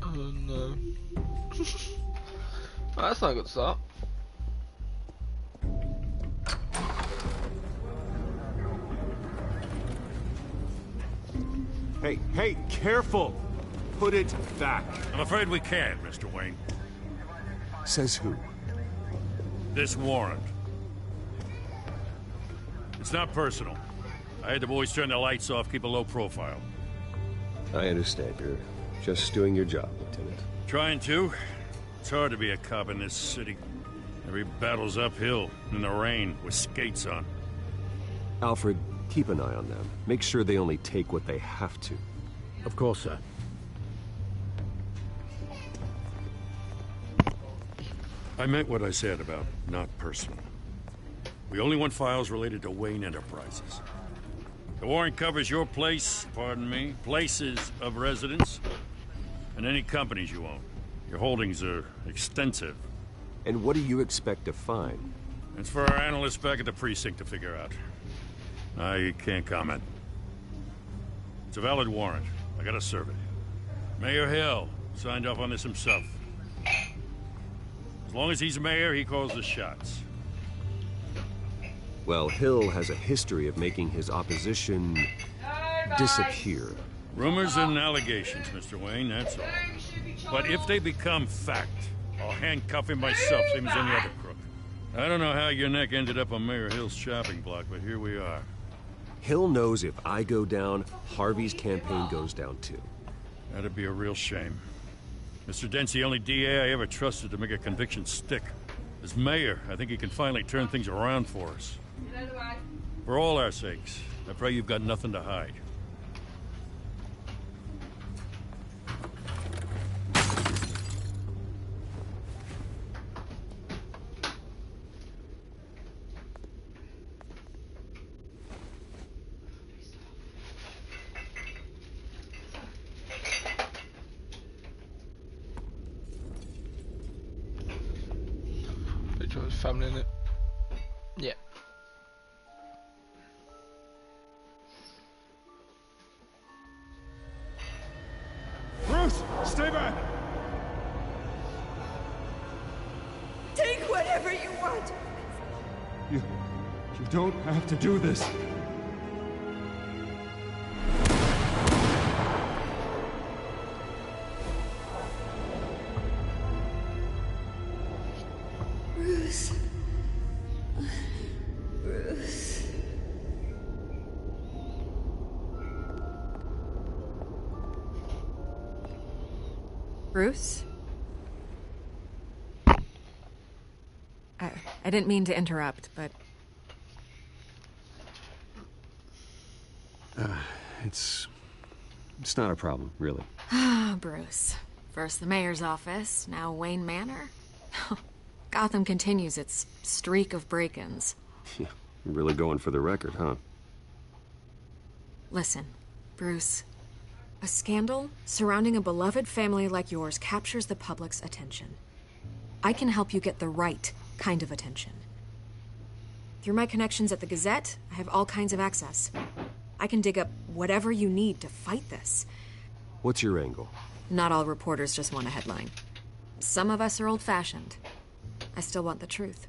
Oh no. Oh, that's not a good start. Hey, careful! Put it back. I'm afraid we can't, Mr. Wayne. Says who? This warrant. It's not personal. I had the boys turn the lights off, keep a low profile. I understand. You're just doing your job, Lieutenant. Trying to. It's hard to be a cop in this city. Every battle's uphill, in the rain, with skates on. Alfred, keep an eye on them. Make sure they only take what they have to. Of course, sir. I meant what I said about not personal. We only want files related to Wayne Enterprises. The warrant covers your place, pardon me, places of residence, and any companies you own. Your holdings are extensive. And what do you expect to find? It's for our analysts back at the precinct to figure out. I can't comment. It's a valid warrant. I gotta serve it. Mayor Hill signed off on this himself. As long as he's mayor, he calls the shots. Well, Hill has a history of making his opposition disappear. Rumors and allegations, Mr. Wayne, that's all. But if they become fact, I'll handcuff him myself, same as any other crook. I don't know how your neck ended up on Mayor Hill's shopping block, but here we are. Hill knows if I go down, Harvey's campaign goes down too. That'd be a real shame. Mr. Dent's the only DA I ever trusted to make a conviction stick. As mayor, I think he can finally turn things around for us. For all our sakes, I pray you've got nothing to hide. if it was family in it. Yeah. Bruce, stay back! Take whatever you want. You don't have to do this. Bruce. Bruce. Bruce? I didn't mean to interrupt, but... It's not a problem, really. Ah, Bruce. First the mayor's office, now Wayne Manor. Gotham continues its streak of break-ins. Yeah, you're really going for the record, huh? Listen, Bruce. A scandal surrounding a beloved family like yours captures the public's attention. I can help you get the right kind of attention. Through my connections at the Gazette, I have all kinds of access. I can dig up whatever you need to fight this. What's your angle? Not all reporters just want a headline. Some of us are old-fashioned. I still want the truth.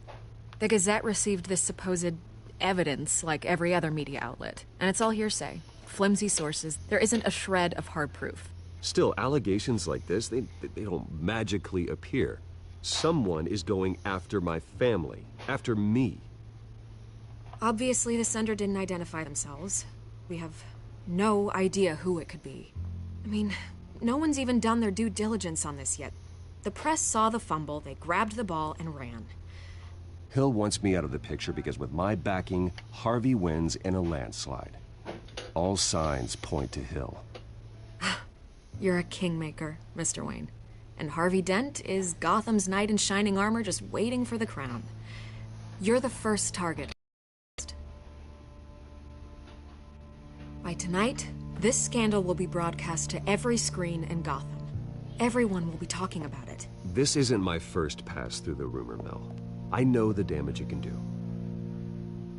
The Gazette received this supposed evidence like every other media outlet, and it's all hearsay. Flimsy sources. There isn't a shred of hard proof. Still, allegations like this, they don't magically appear. Someone is going after my family, after me. Obviously, the sender didn't identify themselves. We have no idea who it could be. I mean, no one's even done their due diligence on this yet. The press saw the fumble, they grabbed the ball and ran. Hill wants me out of the picture because with my backing, Harvey wins in a landslide. All signs point to Hill. You're a kingmaker, Mr. Wayne. And Harvey Dent is Gotham's knight in shining armor just waiting for the crown. You're the first target. By tonight, this scandal will be broadcast to every screen in Gotham. Everyone will be talking about it. This isn't my first pass through the rumor mill. I know the damage it can do.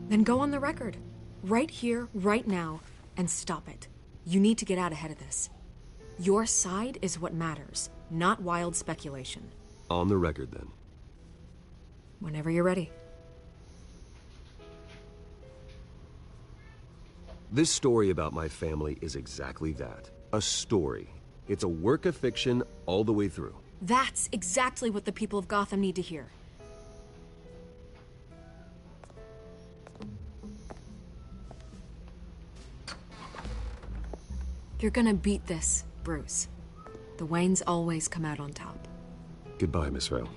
Then go on the record. Right here, right now, and stop it. You need to get out ahead of this. Your side is what matters, not wild speculation. On the record, then. Whenever you're ready. This story about my family is exactly that. A story. It's a work of fiction all the way through. That's exactly what the people of Gotham need to hear. You're gonna beat this, Bruce. The Waynes always come out on top. Goodbye, Miss Vale.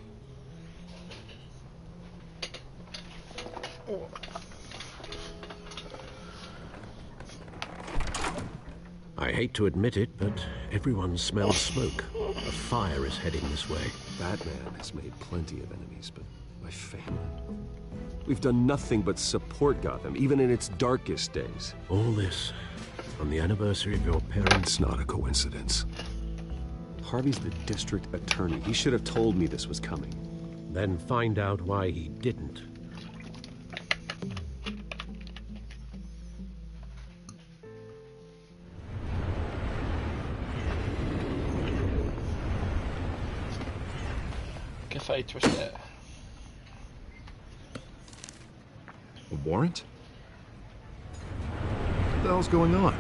I hate to admit it, but everyone smells smoke. A fire is heading this way. Batman has made plenty of enemies, but my family... We've done nothing but support Gotham, even in its darkest days. All this on the anniversary of your parents'... It's not a coincidence. Harvey's the district attorney. He should have told me this was coming. Then find out why he didn't. Cafe Twister. A warrant? What the hell's going on?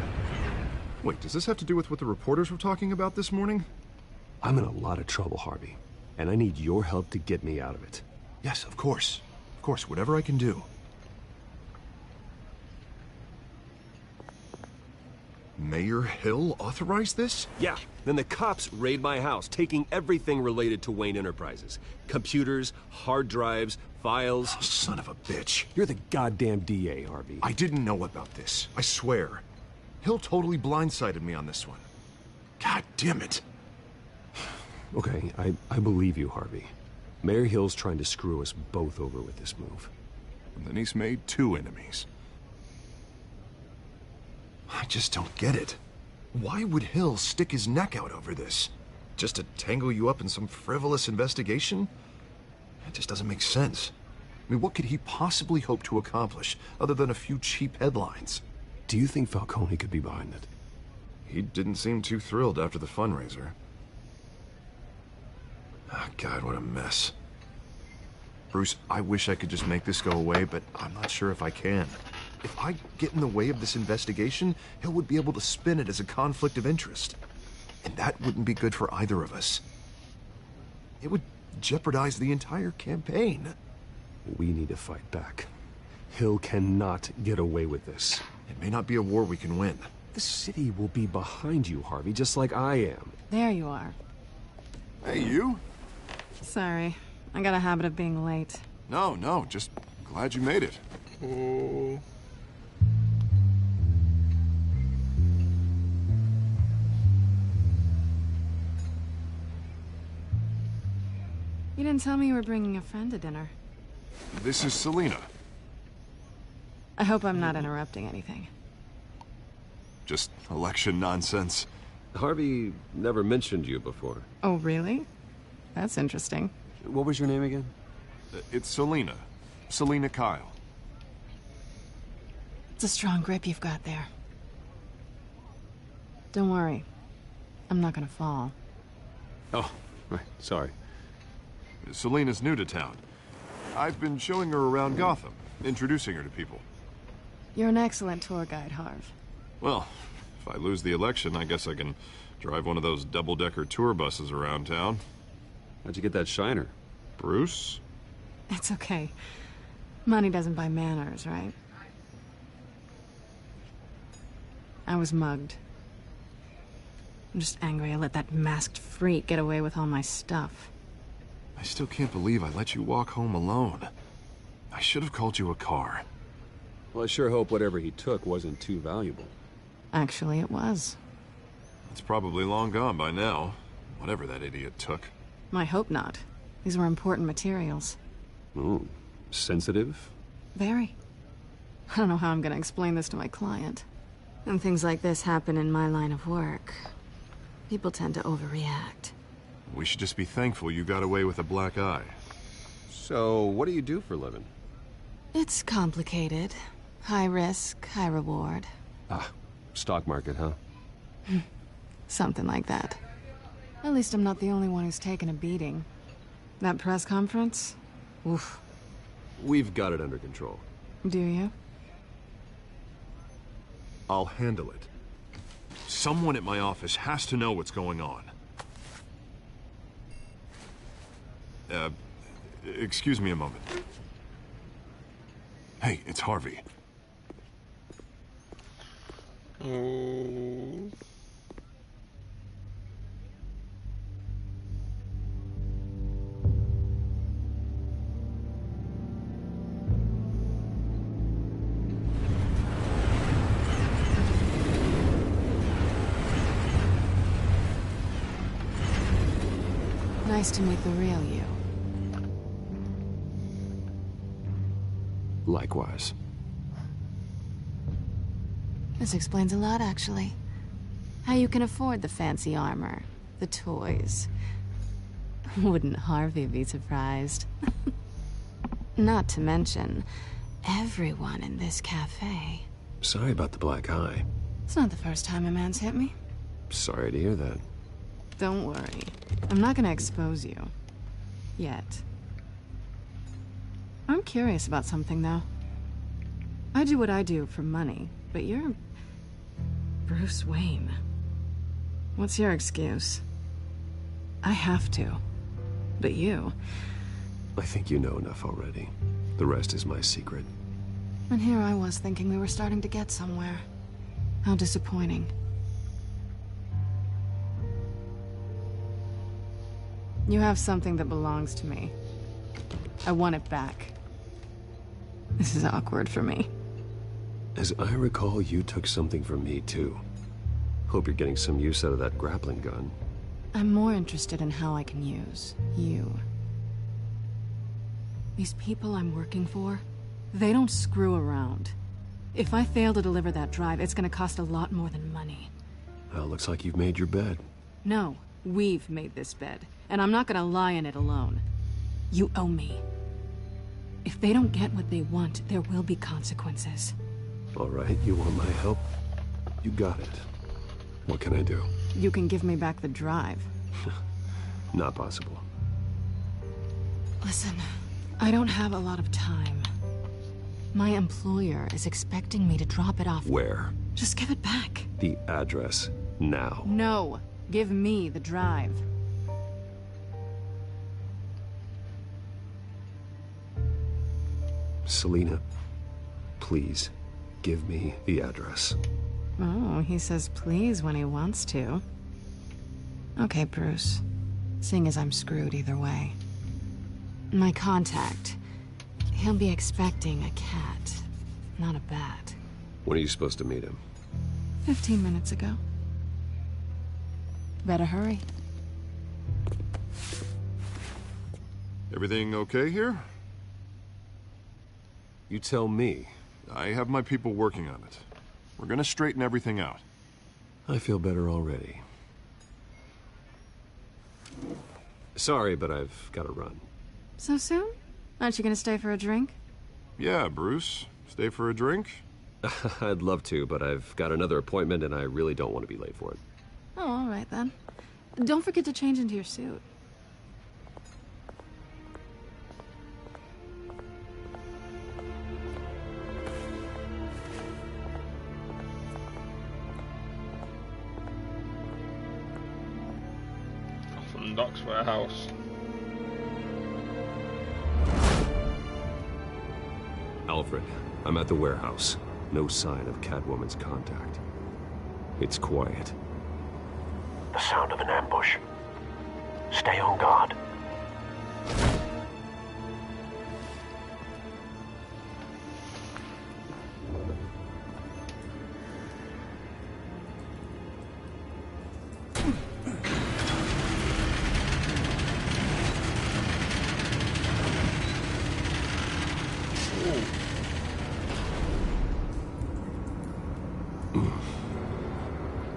Wait, does this have to do with what the reporters were talking about this morning? I'm in a lot of trouble, Harvey, and I need your help to get me out of it. Yes, of course. Of course, whatever I can do. Mayor Hill authorized this? Yeah, then the cops raid my house, taking everything related to Wayne Enterprises. Computers, hard drives, files... Oh, son of a bitch. You're the goddamn DA, Harvey. I didn't know about this. I swear. Hill totally blindsided me on this one. God damn it. Okay, I believe you, Harvey. Mayor Hill's trying to screw us both over with this move. And then he's made 2 enemies. I just don't get it. Why would Hill stick his neck out over this? Just to tangle you up in some frivolous investigation? It just doesn't make sense. I mean, what could he possibly hope to accomplish other than a few cheap headlines? Do you think Falcone could be behind it? He didn't seem too thrilled after the fundraiser. Oh, God, what a mess. Bruce, I wish I could just make this go away, but I'm not sure if I can. If I get in the way of this investigation, Hill would be able to spin it as a conflict of interest. And that wouldn't be good for either of us. It would jeopardize the entire campaign. We need to fight back. Hill cannot get away with this. It may not be a war we can win. The city will be behind you, Harvey, just like I am. There you are. Hey, you? Sorry. I got a habit of being late. No, just glad you made it. Oh. You didn't tell me you were bringing a friend to dinner. This is Selina. I hope I'm not interrupting anything. Just election nonsense. Harvey never mentioned you before. Oh, really? That's interesting. What was your name again? It's Selina. Selina Kyle. It's a strong grip you've got there. Don't worry. I'm not gonna fall. Oh, right. Sorry. Selina's new to town. I've been showing her around Gotham, introducing her to people. You're an excellent tour guide, Harv. Well, if I lose the election, I guess I can drive one of those double-decker tour buses around town. How'd you get that shiner? Bruce? It's okay. Money doesn't buy manners, right? I was mugged. I'm just angry I let that masked freak get away with all my stuff. I still can't believe I let you walk home alone. I should have called you a car. Well, I sure hope whatever he took wasn't too valuable. Actually, it was. It's probably long gone by now, whatever that idiot took. I hope not. These were important materials. Ooh, sensitive? Very. I don't know how I'm gonna explain this to my client. When things like this happen in my line of work, people tend to overreact. We should just be thankful you got away with a black eye. So, what do you do for a living? It's complicated. High risk, high reward. Ah, stock market, huh? Something like that. At least I'm not the only one who's taken a beating. That press conference? Oof. We've got it under control. Do you? I'll handle it. Someone at my office has to know what's going on. Excuse me a moment. Hey, it's Harvey. Oh. Nice to meet the real you. Likewise. This explains a lot, actually. How you can afford the fancy armor, the toys. Wouldn't Harvey be surprised? Not to mention, everyone in this cafe. Sorry about the black eye. It's not the first time a man's hit me. Sorry to hear that. Don't worry. I'm not gonna expose you. Yet. I'm curious about something, though. I do what I do for money, but you're... Bruce Wayne. What's your excuse? I have to. But you... I think you know enough already. The rest is my secret. And here I was thinking we were starting to get somewhere. How disappointing. You have something that belongs to me. I want it back. This is awkward for me. As I recall, you took something from me, too. Hope you're getting some use out of that grappling gun. I'm more interested in how I can use you. These people I'm working for, they don't screw around. If I fail to deliver that drive, it's gonna cost a lot more than money. Well, looks like you've made your bed. No, we've made this bed, and I'm not gonna lie in it alone. You owe me. If they don't get what they want, there will be consequences. All right, you want my help? You got it. What can I do? You can give me back the drive. Not possible. Listen, I don't have a lot of time. My employer is expecting me to drop it off. Where? Just give it back. The address, now. No, give me the drive. Selina, please, give me the address. Oh, he says please when he wants to. Okay, Bruce. Seeing as I'm screwed either way. My contact. He'll be expecting a cat, not a bat. When are you supposed to meet him? 15 minutes ago. Better hurry. Everything okay here? You tell me. I have my people working on it. We're gonna straighten everything out. I feel better already. Sorry, but I've got to run. So soon? Aren't you gonna stay for a drink? Yeah, Bruce. Stay for a drink? I'd love to, but I've got another appointment and I really don't want to be late for it. Oh, all right then. Don't forget to change into your suit. From Doc's warehouse. Alfred, I'm at the warehouse. No sign of Catwoman's contact. It's quiet. The sound of an ambush. Stay on guard.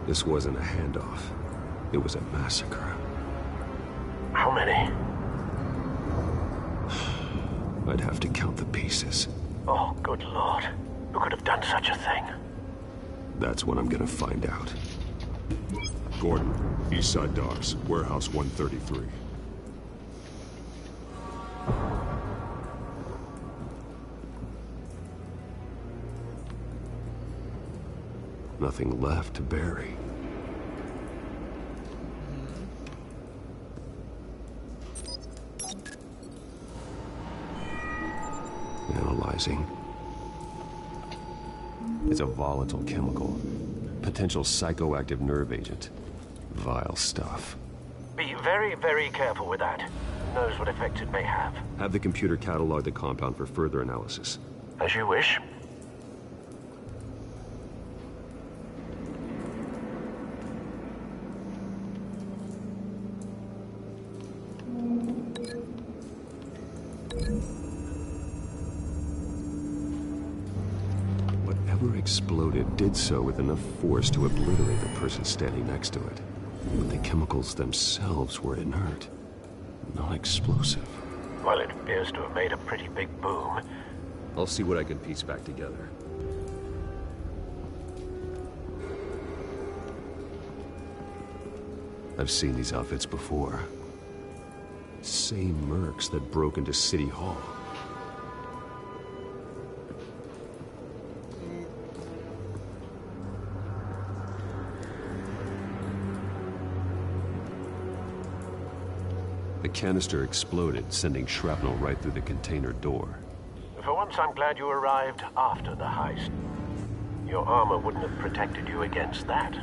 This wasn't a handoff. It was a massacre. How many? I'd have to count the pieces. Oh, good Lord. Who could have done such a thing? That's what I'm gonna find out. Gordon, Eastside Docks, Warehouse 133. Nothing left to bury. Analyzing. It's a volatile chemical. Potential psychoactive nerve agent. Vile stuff. Be very, very careful with that. Who knows what effect it may have. Have the computer catalog the compound for further analysis. As you wish. Whatever exploded did so with enough force to obliterate the person standing next to it. But the chemicals themselves were inert, not explosive. Well, it appears to have made a pretty big boom. I'll see what I can piece back together. I've seen these outfits before. Same mercs that broke into City Hall. The canister exploded, sending shrapnel right through the container door. For once, I'm glad you arrived after the heist. Your armor wouldn't have protected you against that.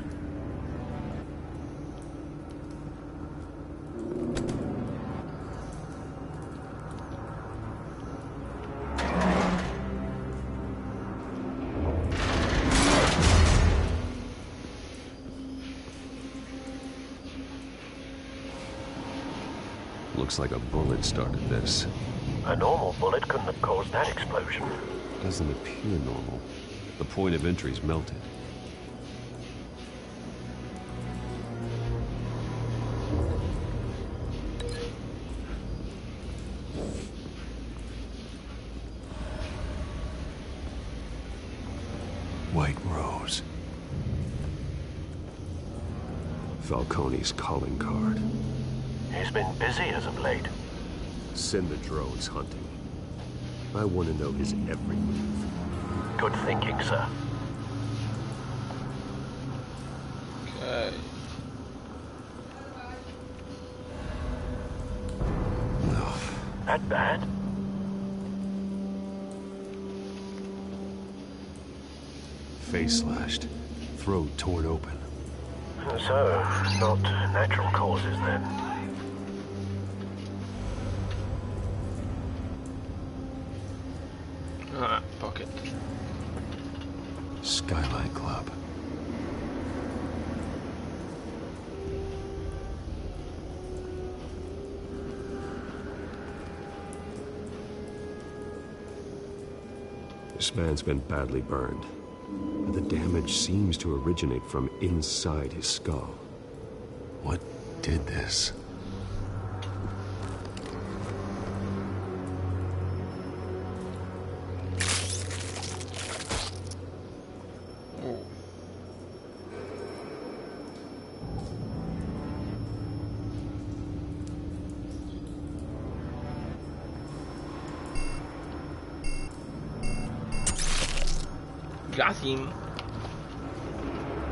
Looks like a bullet started this. A normal bullet couldn't have caused that explosion. Doesn't appear normal. The point of entry's melted. White Rose. Falcone's calling card. He's been busy as of late. Send the drones hunting. I want to know his every move. Good thinking, sir. Okay. That bad? Face slashed. Throat torn open. So, not natural causes then. Alright, pocket. Skylight Club. This man's been badly burned. But the damage seems to originate from inside his skull. What did this? Got him.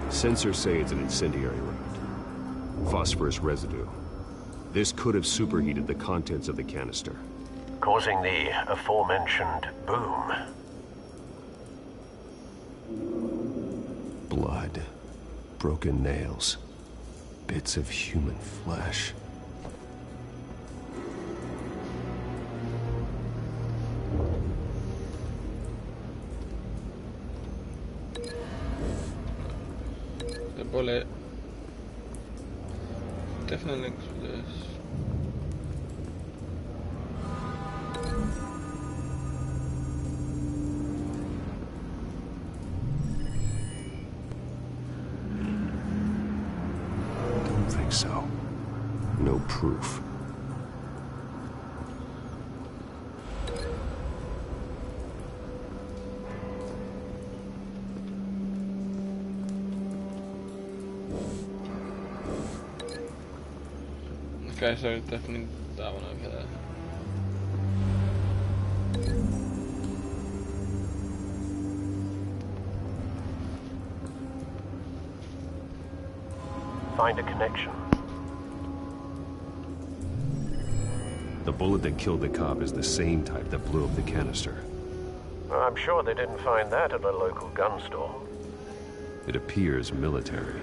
Sensors say it's an incendiary round. Phosphorus residue. This could have superheated the contents of the canister, Causing the aforementioned boom. Blood. Broken nails. Bits of human flesh. The bullet. Definitely links with this. Don't think so. No proof. Okay, so definitely that one over there. Find a connection. The bullet that killed the cop is the same type that blew up the canister. I'm sure they didn't find that at a local gun store. It appears military.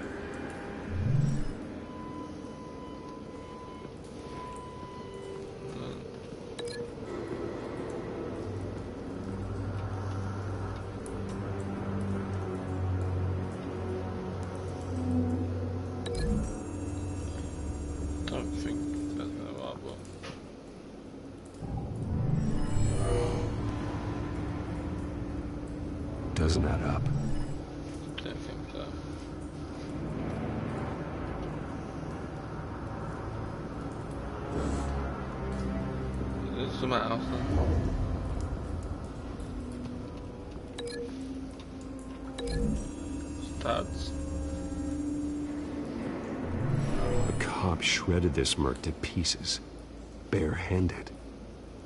Don't think that's gonna work, but Doesn't add up. don't think so. There's something else then. Studs. The cop shredded this merc to pieces. Barehanded.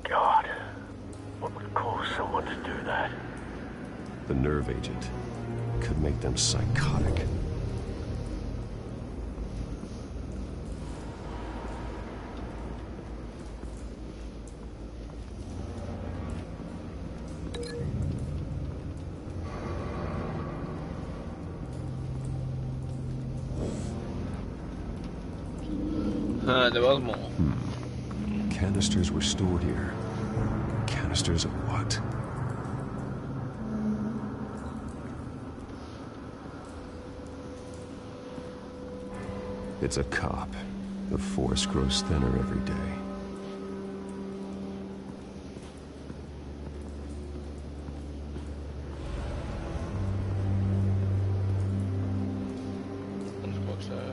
God, what would cause someone to do that? The nerve agent could make them psychotic. There was more. Canisters were stored here. Canisters of what? It's a cop. The force grows thinner every day.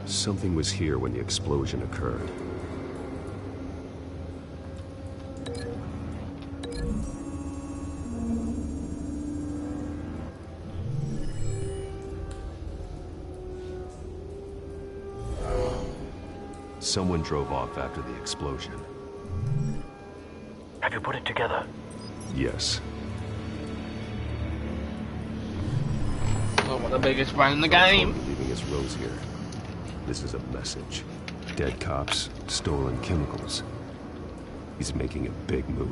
Something was here when the explosion occurred. someone drove off after the explosion. Have you put it together? Yes. Oh, what the biggest brain in the game. Leaving his rose here. This is a message. Dead cops, stolen chemicals. He's making a big move.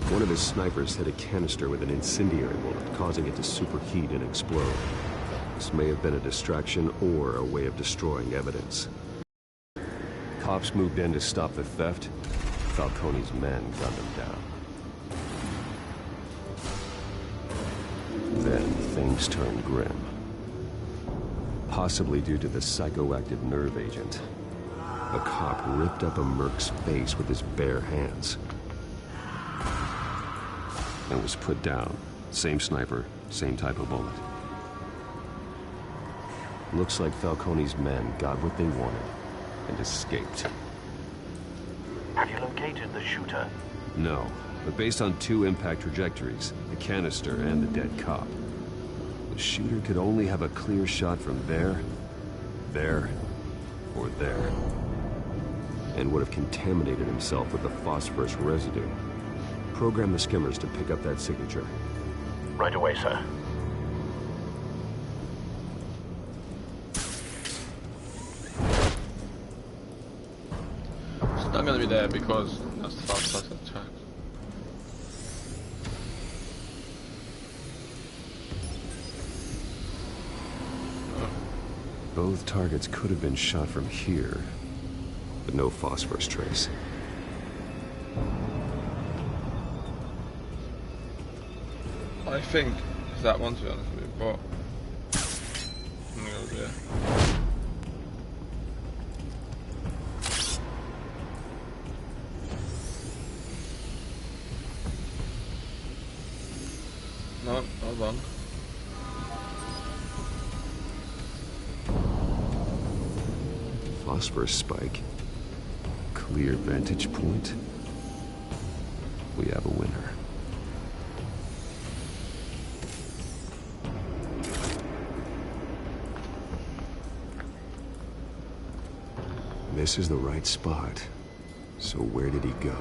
One of his snipers hit a canister with an incendiary bullet, causing it to superheat and explode. This may have been a distraction or a way of destroying evidence. Cops moved in to stop the theft. Falcone's men gunned him down. Then things turned grim. Possibly due to the psychoactive nerve agent. A cop ripped up a merc's face with his bare hands. And was put down. Same sniper, same type of bullet. Looks like Falcone's men got what they wanted and escaped. Have you located the shooter? No, but based on 2 impact trajectories, the canister and the dead cop, the shooter could only have a clear shot from there, or there, and would have contaminated himself with the phosphorus residue. Program the skimmers to pick up that signature. Right away, sir. It's not going to be there because that's the fast pass of the track. Both targets could have been shot from here, but no phosphorus trace. I think it's that one, to be honest with you, but I'm gonna go there. No, hold on. Phosphorus spike. Clear vantage point. We have a winner. This is the right spot. So where did he go?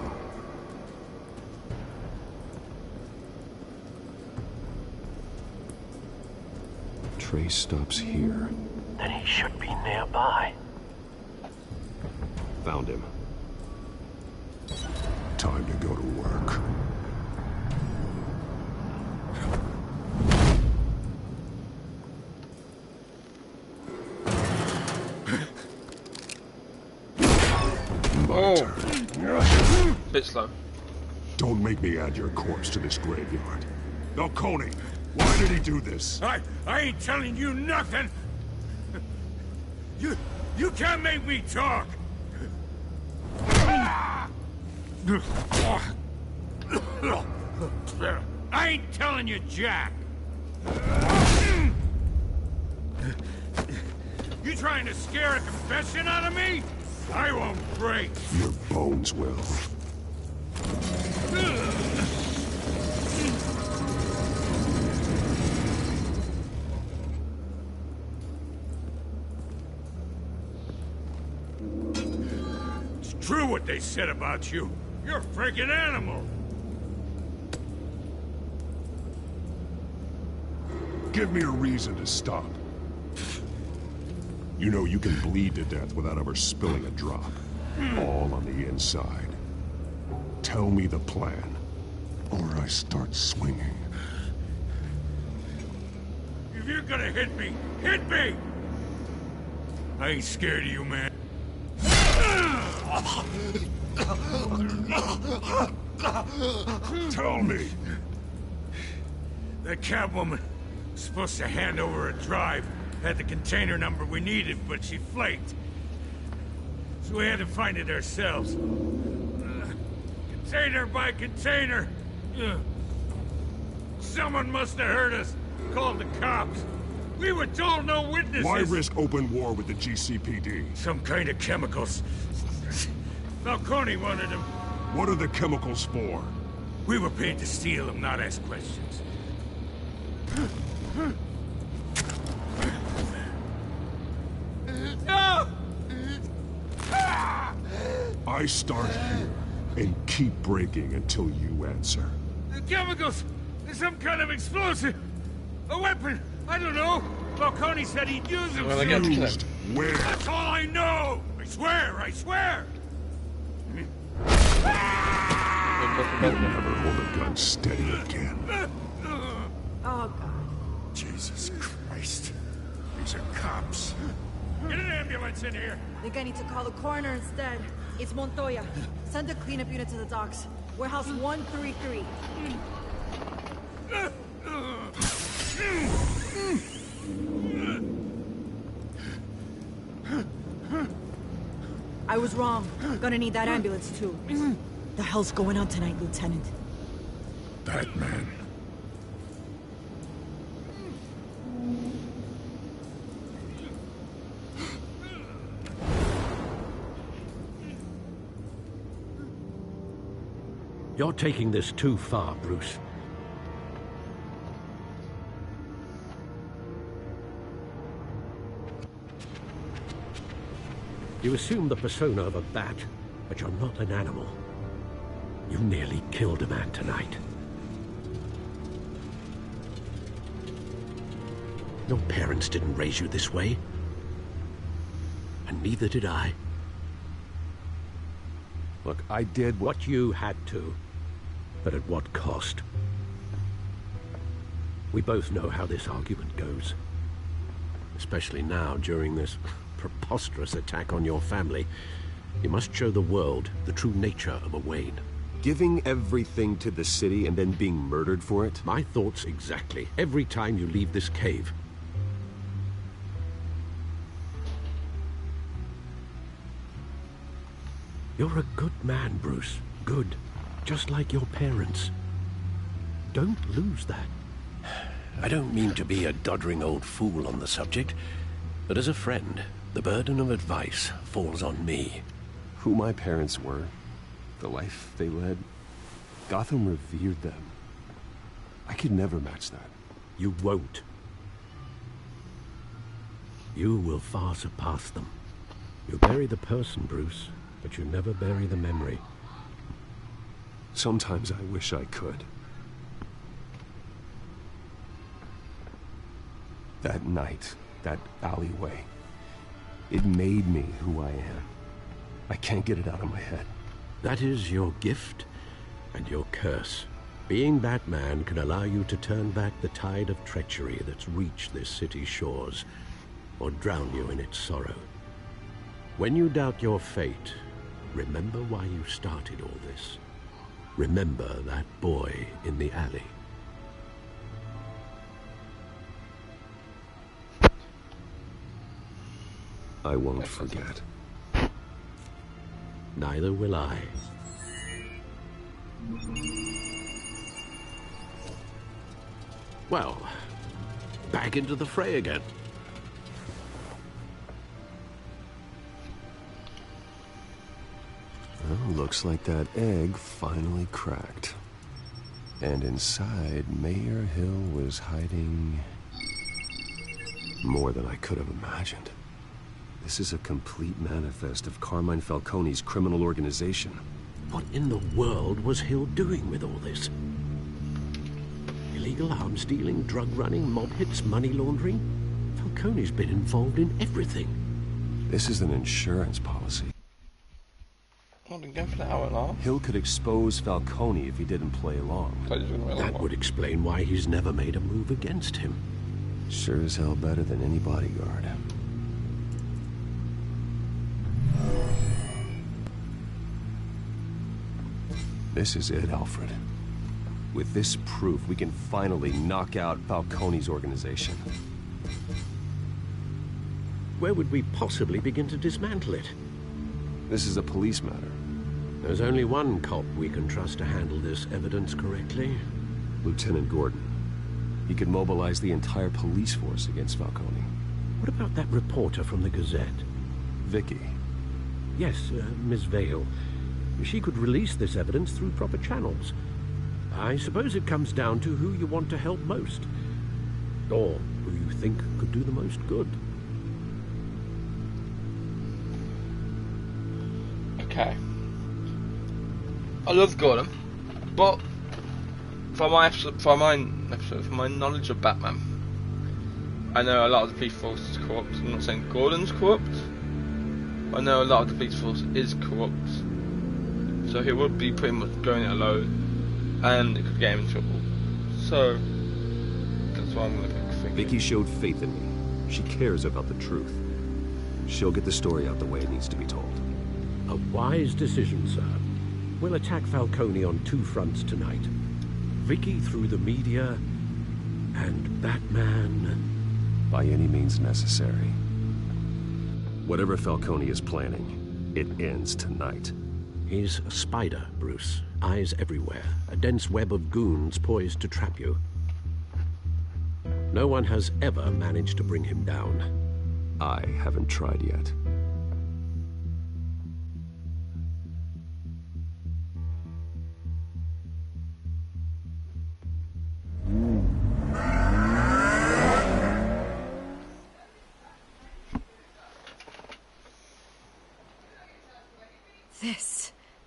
Trace stops here. Then he should be nearby. Found him. Time to go to work. Bit slow. Don't make me add your corpse to this graveyard. Falcone, why did he do this? I ain't telling you nothing! You can't make me talk! I ain't telling you jack! You trying to scare a confession out of me? I won't break! Your bones will. It's true what they said about you. You're a freaking animal! Give me a reason to stop. You know you can bleed to death without ever spilling a drop. All on the inside. Tell me the plan, or I start swinging. If you're gonna hit me, hit me! I ain't scared of you, man. Tell me! That Catwoman was supposed to hand over a drive. Had the container number we needed, but she flaked. So we had to find it ourselves. Container by container. Someone must have heard us. Called the cops. We were told no witnesses. Why risk open war with the GCPD? Some kind of chemicals. Falcone wanted them. What are the chemicals for? We were paid to steal them, not ask questions. No! I start here and keep breaking until you answer. The chemicals! There's some kind of explosive! A weapon! I don't know! Falcone said he'd use them soon. Used where? That's all I know! I swear! I swear! You'll never hold a gun steady again. Oh, God. Jesus Christ. These are cops. Get an ambulance in here! Think I need to call the coroner instead. It's Montoya. Send a cleanup unit to the docks. Warehouse 133. I was wrong. Gonna need that ambulance too. The hell's going on tonight, Lieutenant? Batman. You're taking this too far, Bruce. You assume the persona of a bat, but you're not an animal. You nearly killed a man tonight. Your parents didn't raise you this way. And neither did I. Look, I did what you had to, but at what cost? We both know how this argument goes. Especially now, during this preposterous attack on your family. You must show the world the true nature of a Wayne. Giving everything to the city and then being murdered for it? My thoughts exactly. Every time you leave this cave. You're a good man, Bruce. Good. Just like your parents. Don't lose that. I don't mean to be a doddering old fool on the subject, but as a friend, the burden of advice falls on me. Who my parents were, the life they led, Gotham revered them. I could never match that. You won't. You will far surpass them. You bury the person, Bruce, but you never bury the memory. Sometimes I wish I could. That night, that alleyway, it made me who I am. I can't get it out of my head. That is your gift and your curse. Being Batman can allow you to turn back the tide of treachery that's reached this city's shores, or drown you in its sorrow. When you doubt your fate, remember why you started all this. Remember that boy in the alley. I won't forget. Neither will I. Well, back into the fray again. Well, looks like that egg finally cracked. And inside, Mayor Hill was hiding more than I could have imagined. This is a complete manifest of Carmine Falcone's criminal organization. What in the world was Hill doing with all this? Illegal arms dealing, drug running, mob hits, money laundering? Falcone's been involved in everything. This is an insurance policy. I didn't go for the hour and a half. Hill could expose Falcone if he didn't play along. That would explain why he's never made a move against him. Sure as hell better than any bodyguard. This is it, Alfred. With this proof, we can finally knock out Falcone's organization. Where would we possibly begin to dismantle it? This is a police matter. There's only one cop we can trust to handle this evidence correctly. Lieutenant Gordon. He could mobilize the entire police force against Falcone. What about that reporter from the Gazette? Vicky. Yes, Miss Vale. She could release this evidence through proper channels. I suppose it comes down to who you want to help most. Or who you think could do the most good. Okay. I love Gordon, but for my knowledge of Batman, I know a lot of the police force is corrupt. I'm not saying Gordon's corrupt. I know a lot of the police force is corrupt, so he would be pretty much going it alone, and it could get him in trouble. So that's why I'm going to pick Vicky. Vicky showed faith in me. She cares about the truth. She'll get the story out the way it needs to be told. A wise decision, sir. We'll attack Falcone on two fronts tonight. Vicky through the media, and Batman... by any means necessary. Whatever Falcone is planning, it ends tonight. He's a spider, Bruce. Eyes everywhere. A dense web of goons poised to trap you. No one has ever managed to bring him down. I haven't tried yet.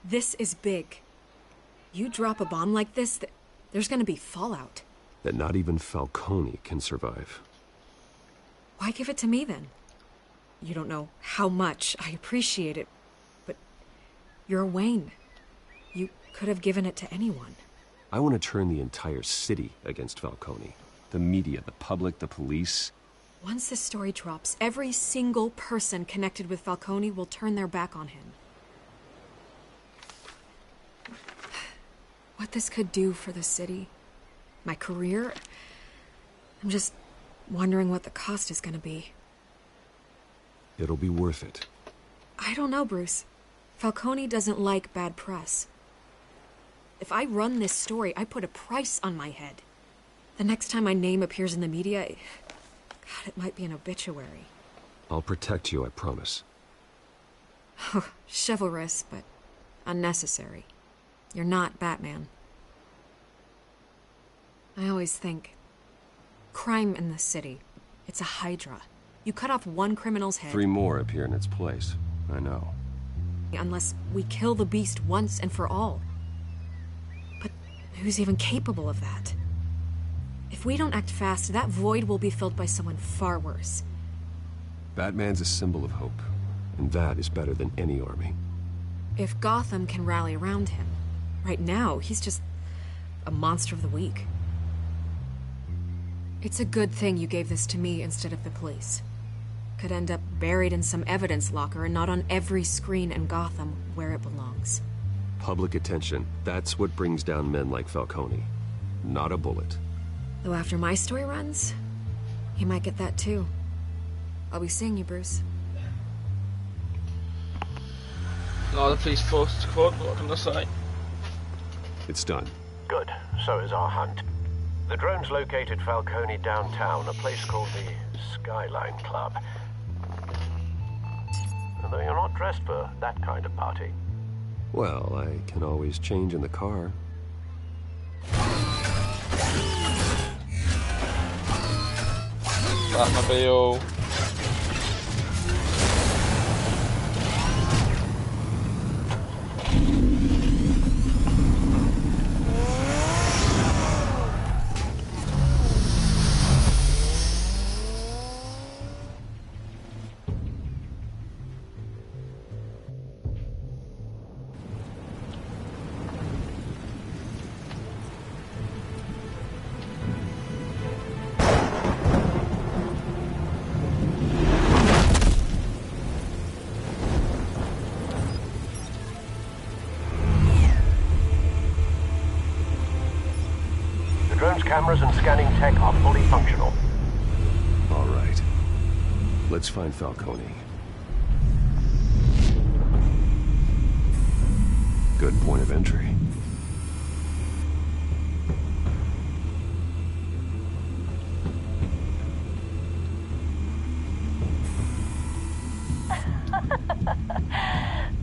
This is big. You drop a bomb like this, there's gonna be fallout. That not even Falcone can survive. Why give it to me, then? You don't know how much I appreciate it, but you're Wayne. You could have given it to anyone. I want to turn the entire city against Falcone. The media, the public, the police. Once this story drops, every single person connected with Falcone will turn their back on him. What this could do for the city, my career, I'm just wondering what the cost is gonna be. It'll be worth it. I don't know, Bruce. Falcone doesn't like bad press. If I run this story, I put a price on my head. The next time my name appears in the media, God, it might be an obituary. I'll protect you, I promise. Chivalrous, but unnecessary. You're not Batman. I always think, crime in the city, it's a hydra. You cut off one criminal's head... 3 more appear in its place. I know. Unless we kill the beast once and for all. But who's even capable of that? If we don't act fast, that void will be filled by someone far worse. Batman's a symbol of hope, and that is better than any army. If Gotham can rally around him, right now, he's just a monster of the week. It's a good thing you gave this to me instead of the police. Could end up buried in some evidence locker and not on every screen in Gotham where it belongs. Public attention, that's what brings down men like Falcone. Not a bullet. Though after my story runs, he might get that too. I'll be seeing you, Bruce. No, the police force is caught, what can I say? It's done. Good. So is our hunt. The drones located Falcone downtown, a place called the Skyline Club. Although you're not dressed for that kind of party. Well, I can always change in the car. Batmobile. Cameras and scanning tech are fully functional. All right. Let's find Falcone. Good point of entry.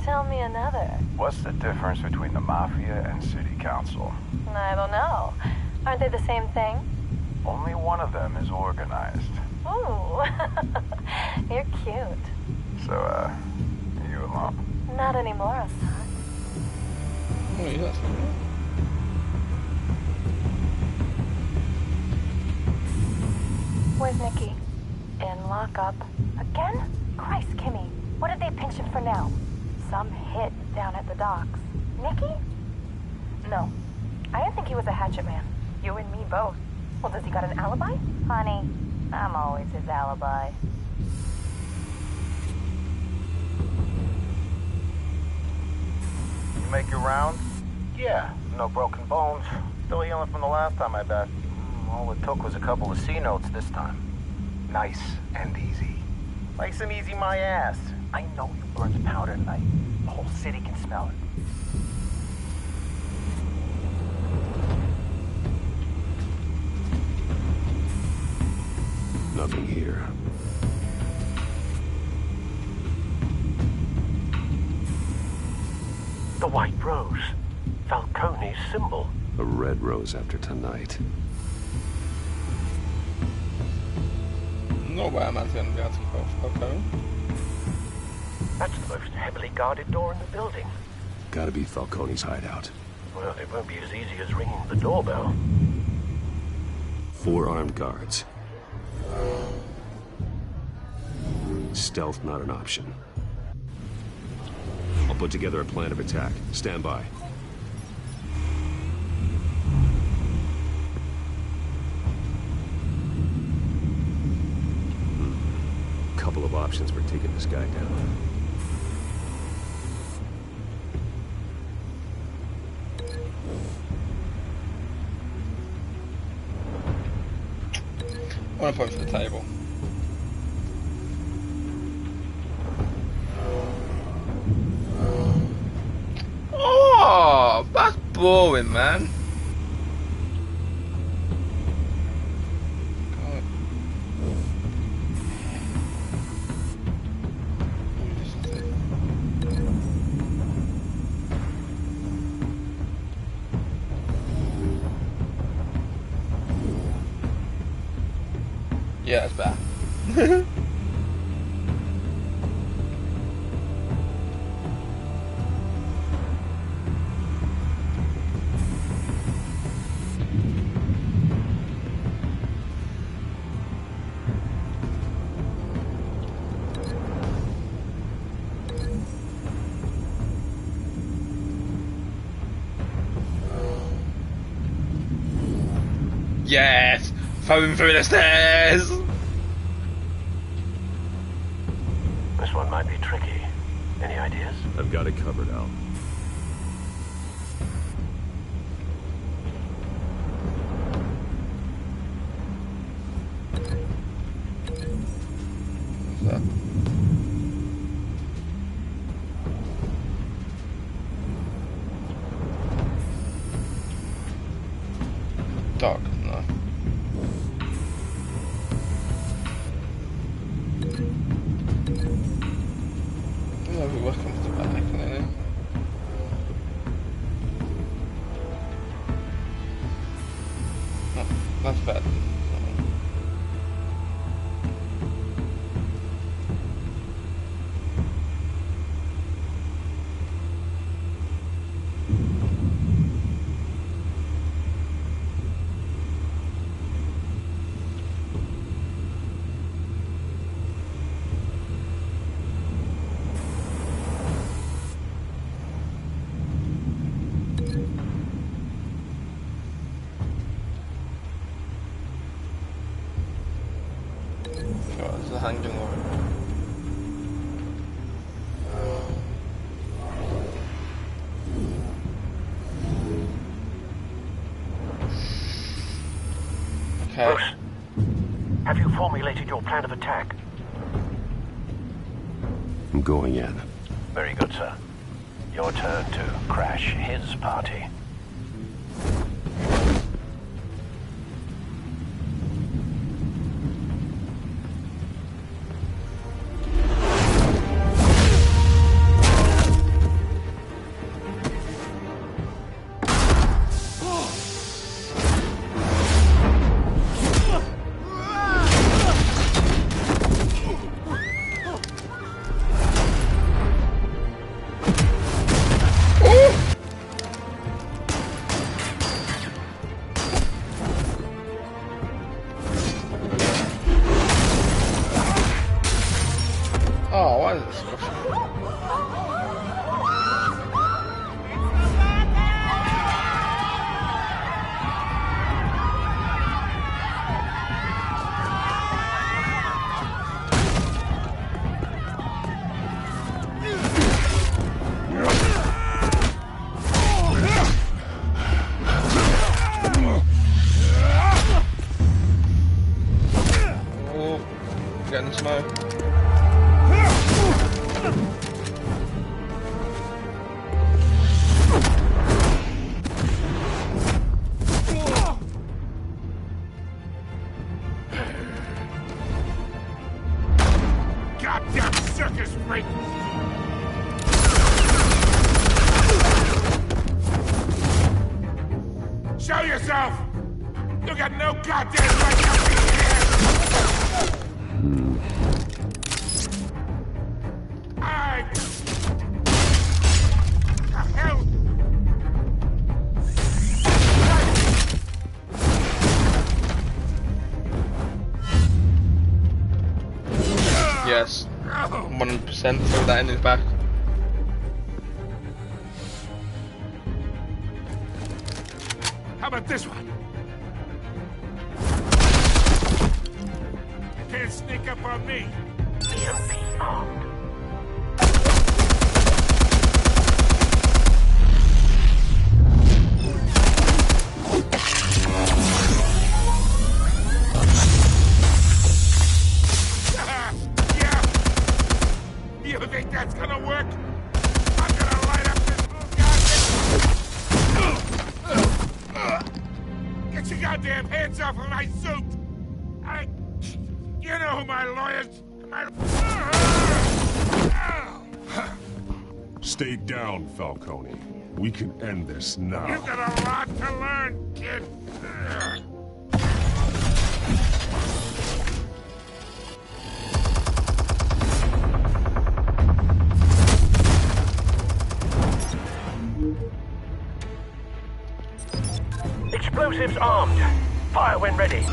Tell me another. What's the difference between the Mafia and City Council? I don't know. Aren't they the same thing? Only one of them is organized. Ooh, you're cute. So, are you alone? Not anymore, Assad. Wait, that's not Where's Nikki? In lockup. Again? Christ, Kimmy. What did they pinch him for now? Some hit down at the docks. Nikki? No. I didn't think he was a hatchet man. You and me both. Well, does he got an alibi? Honey, I'm always his alibi. You make your rounds? Yeah, no broken bones. Still healing from the last time I bet. All it took was a couple of C notes this time. Nice and easy. Nice and easy my ass. I know you burned powder tonight. The whole city can smell it. Nothing here. The white rose. Falcone's symbol. A red rose after tonight. No way man's going to be able to kill Falcone. That's the most heavily guarded door in the building. Gotta be Falcone's hideout. Well, it won't be as easy as ringing the doorbell. 4 armed guards. Stealth not an option. I'll put together a plan of attack. Stand by. Couple of options for taking this guy down. I want to point for the table. Oh, that's boring, man. Yeah, it's bad. Yes! Falling through the stairs! This one might be tricky. Any ideas? I've got it covered, Al. What's that? Dark, no. Yeah, we're welcome to the back, eh? Oh, that's bad. Sure, it's a hanging over. Okay. Bruce, have you formulated your plan of attack? I'm going in. Very good, sir. Your turn to crash his party. Getting smoke. Goddamn circus freak! Show yourself! You got no goddamn right to be here! Hell! Yes. 100% throw that in his back. How about this one? You can't sneak up on me. EMP armed. You think that's gonna work? I'm gonna light up this goddamn... Get your goddamn hands off of my suit! You know who my lawyers... Stay down, Falcone. We can end this now. You've got a lot to learn, kid. Explosives armed. Fire when ready.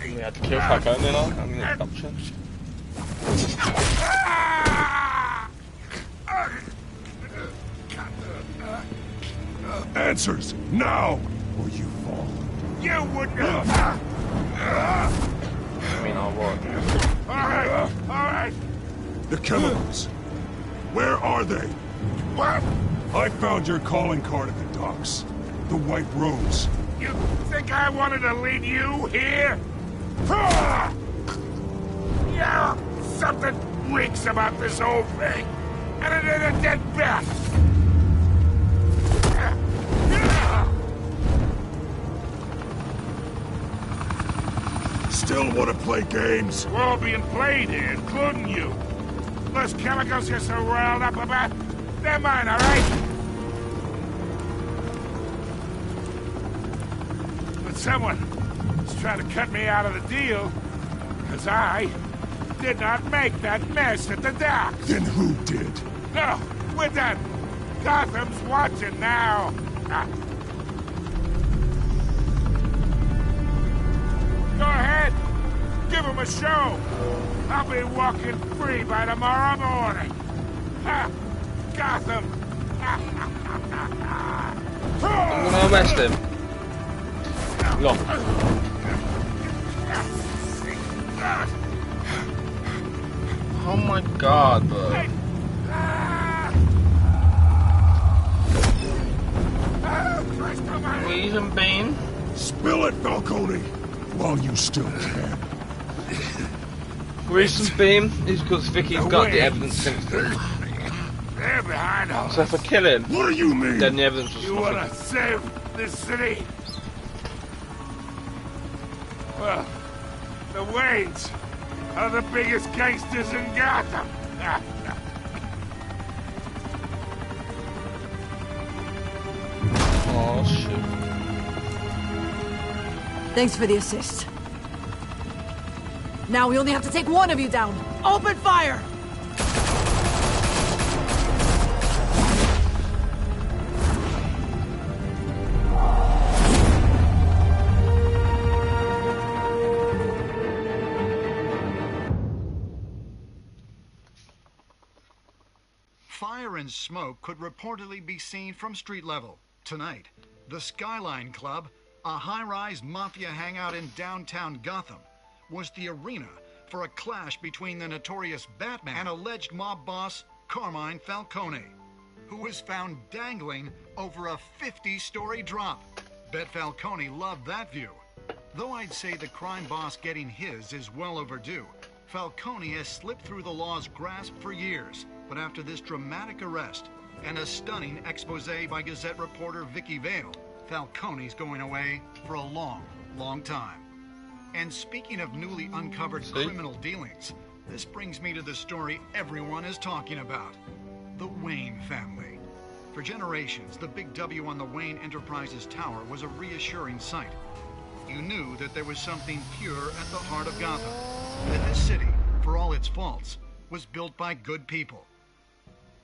We had to kill Falcone now. I'm gonna capture. Answers, now, or you fall. You wouldn't. I mean, I'll roar. Alright. The chemicals. Where are they? What? I found your calling card at the docks. The White Rose. You think I wanted to lead you here? Yeah, something reeks about this whole thing. And it ain't a dead bat. Still want to play games? We're all being played here, including you. Those chemicals you're so riled up about, they're mine, all right? But someone is trying to cut me out of the deal, because I did not make that mess at the dock. Then who did? No, we're done. Gotham's watching now. Go ahead. Give him a show. I'll be walking free by tomorrow morning. Ha! Gotham. I'm gonna arrest him. Look. Oh my god, bro. Reason bean. Spill it, Falcone, while you still can. Reason being is because Vicky's got the evidence against him. They're behind us. So if I kill him, what do you mean? Then the evidence was You want to save this city? Well, the Waynes are the biggest gangsters in Gotham. Oh shit. Thanks for the assist. Now we only have to take one of you down. Open fire! Fire and smoke could reportedly be seen from street level. Tonight, the Skyline Club, a high-rise mafia hangout in downtown Gotham, was the arena for a clash between the notorious Batman and alleged mob boss Carmine Falcone, who was found dangling over a 50-story drop. Bet Falcone loved that view. Though I'd say the crime boss getting his is well overdue, Falcone has slipped through the law's grasp for years. But after this dramatic arrest and a stunning expose by Gazette reporter Vicky Vale, Falcone's going away for a long, long time. And speaking of newly uncovered criminal dealings, this brings me to the story everyone is talking about. The Wayne family. For generations, the big W on the Wayne Enterprises Tower was a reassuring sight. You knew that there was something pure at the heart of Gotham. That this city, for all its faults, was built by good people.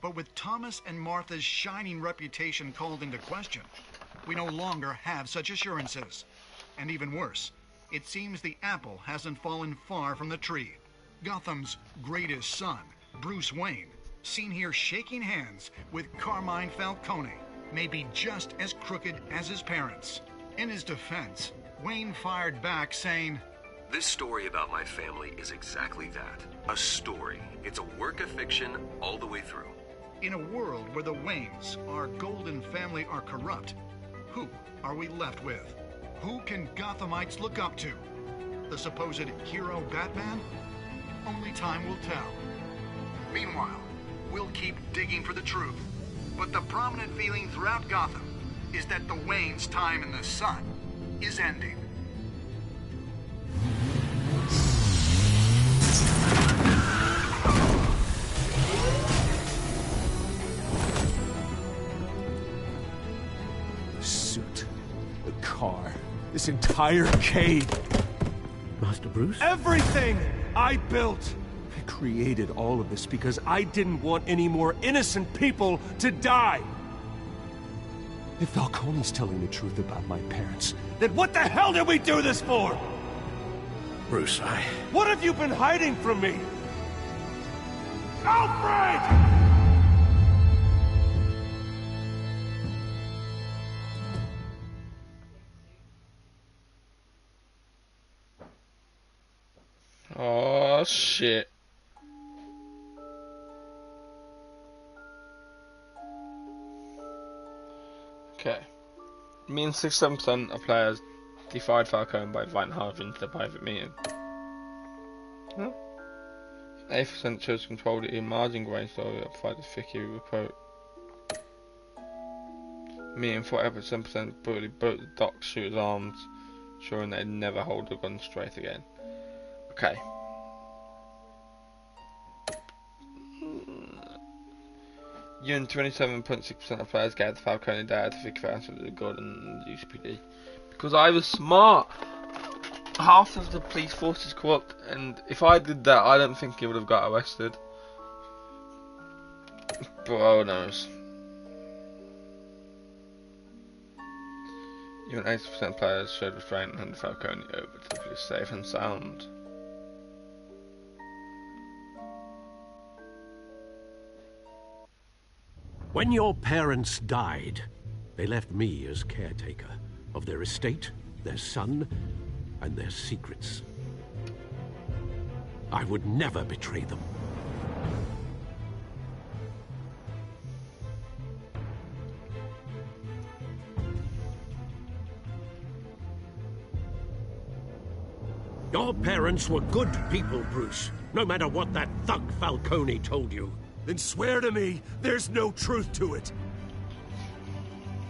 But with Thomas and Martha's shining reputation called into question, we no longer have such assurances. And even worse, it seems the apple hasn't fallen far from the tree. Gotham's greatest son, Bruce Wayne, seen here shaking hands with Carmine Falcone, may be just as crooked as his parents. In his defense, Wayne fired back saying, "This story about my family is exactly that. A story. It's a work of fiction all the way through." In a world where the Waynes, our golden family, are corrupt, who are we left with? Who can Gothamites look up to? The supposed hero Batman? Only time will tell. Meanwhile, we'll keep digging for the truth. But the prominent feeling throughout Gotham is that the Waynes' time in the sun is ending. Car. This entire cave. Master Bruce? Everything I built. I created all of this because I didn't want any more innocent people to die. If Falcone's telling the truth about my parents, then what the hell did we do this for? Bruce, What have you been hiding from me? Alfred! Oh shit. Okay. Me and 67% of players defied Falcone by inviting Harvey into their private meeting. Huh? 8% chose to control the margin grain story that provided Vicky with a quote. Me and 47% brutally broke the dock shooter's arms, ensuring they'd never hold a gun straight again. Okay. You and 27.6% of players gave the Falcone data to figure out the God and the UCPD. Because I was smart! Half of the police force is corrupt, and if I did that, I don't think he would have got arrested. Bro knows. Even 80% of players showed restraint and handed Falcone over to the police safe and sound. When your parents died, they left me as caretaker of their estate, their son, and their secrets. I would never betray them. Your parents were good people, Bruce, no matter what that thug Falcone told you. Then swear to me there's no truth to it.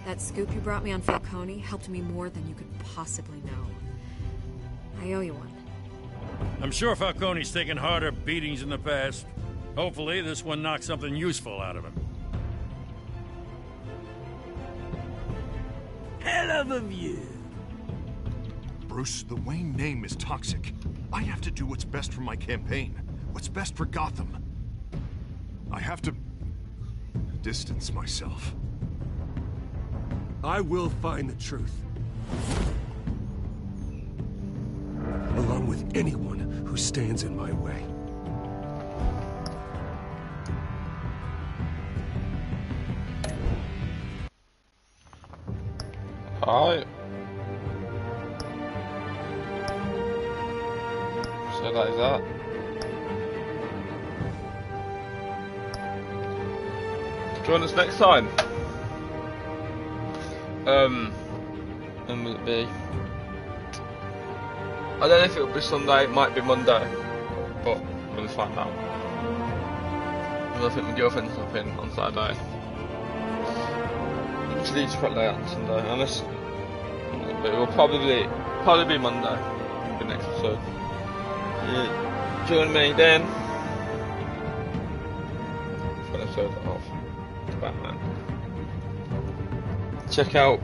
That scoop you brought me on Falcone helped me more than you could possibly know. I owe you one. I'm sure Falcone's taken harder beatings in the past. Hopefully this one knocks something useful out of him. Hell of a view. Bruce, the Wayne name is toxic. I have to do what's best for my campaign. What's best for Gotham. I have to distance myself. I will find the truth. Along with anyone who stands in my way. Alright. So that is that. Join us next time. When will it be? I don't know if it'll be Sunday, it might be Monday, but I'm gonna find out. I think my girlfriend's up in on Saturday. Usually it's quite late on Sunday, unless it will probably be Monday, the next episode. Yeah. Join me then for an episode of Batman. Check out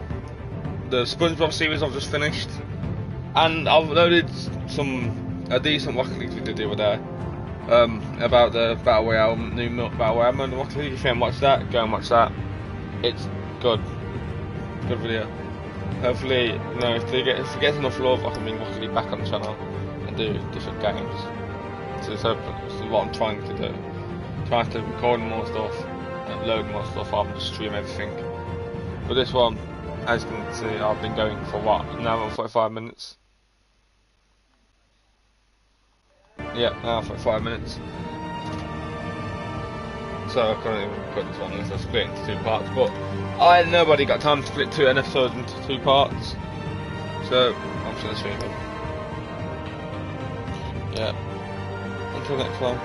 the SpongeBob series I've just finished, and I've loaded a decent Rocket League video the other day about the Battle Royale, new Battle Royale mode in Rocket League. If you haven't watched that, go and watch that. It's good video. Hopefully, you know, if it gets enough love, I can bring Rocket League back on the channel and do different games. So this is what I'm trying to do. Trying to record more stuff, load more stuff, rather than just stream everything. But this one, as you can see, I've been going for what, an hour and 45 minutes? Yeah, an hour and 45 minutes. So I couldn't even put this one unless I split it into 2 parts, but nobody got time to split an episode into 2 parts. So I'm just gonna stream it. Yeah. Until next time.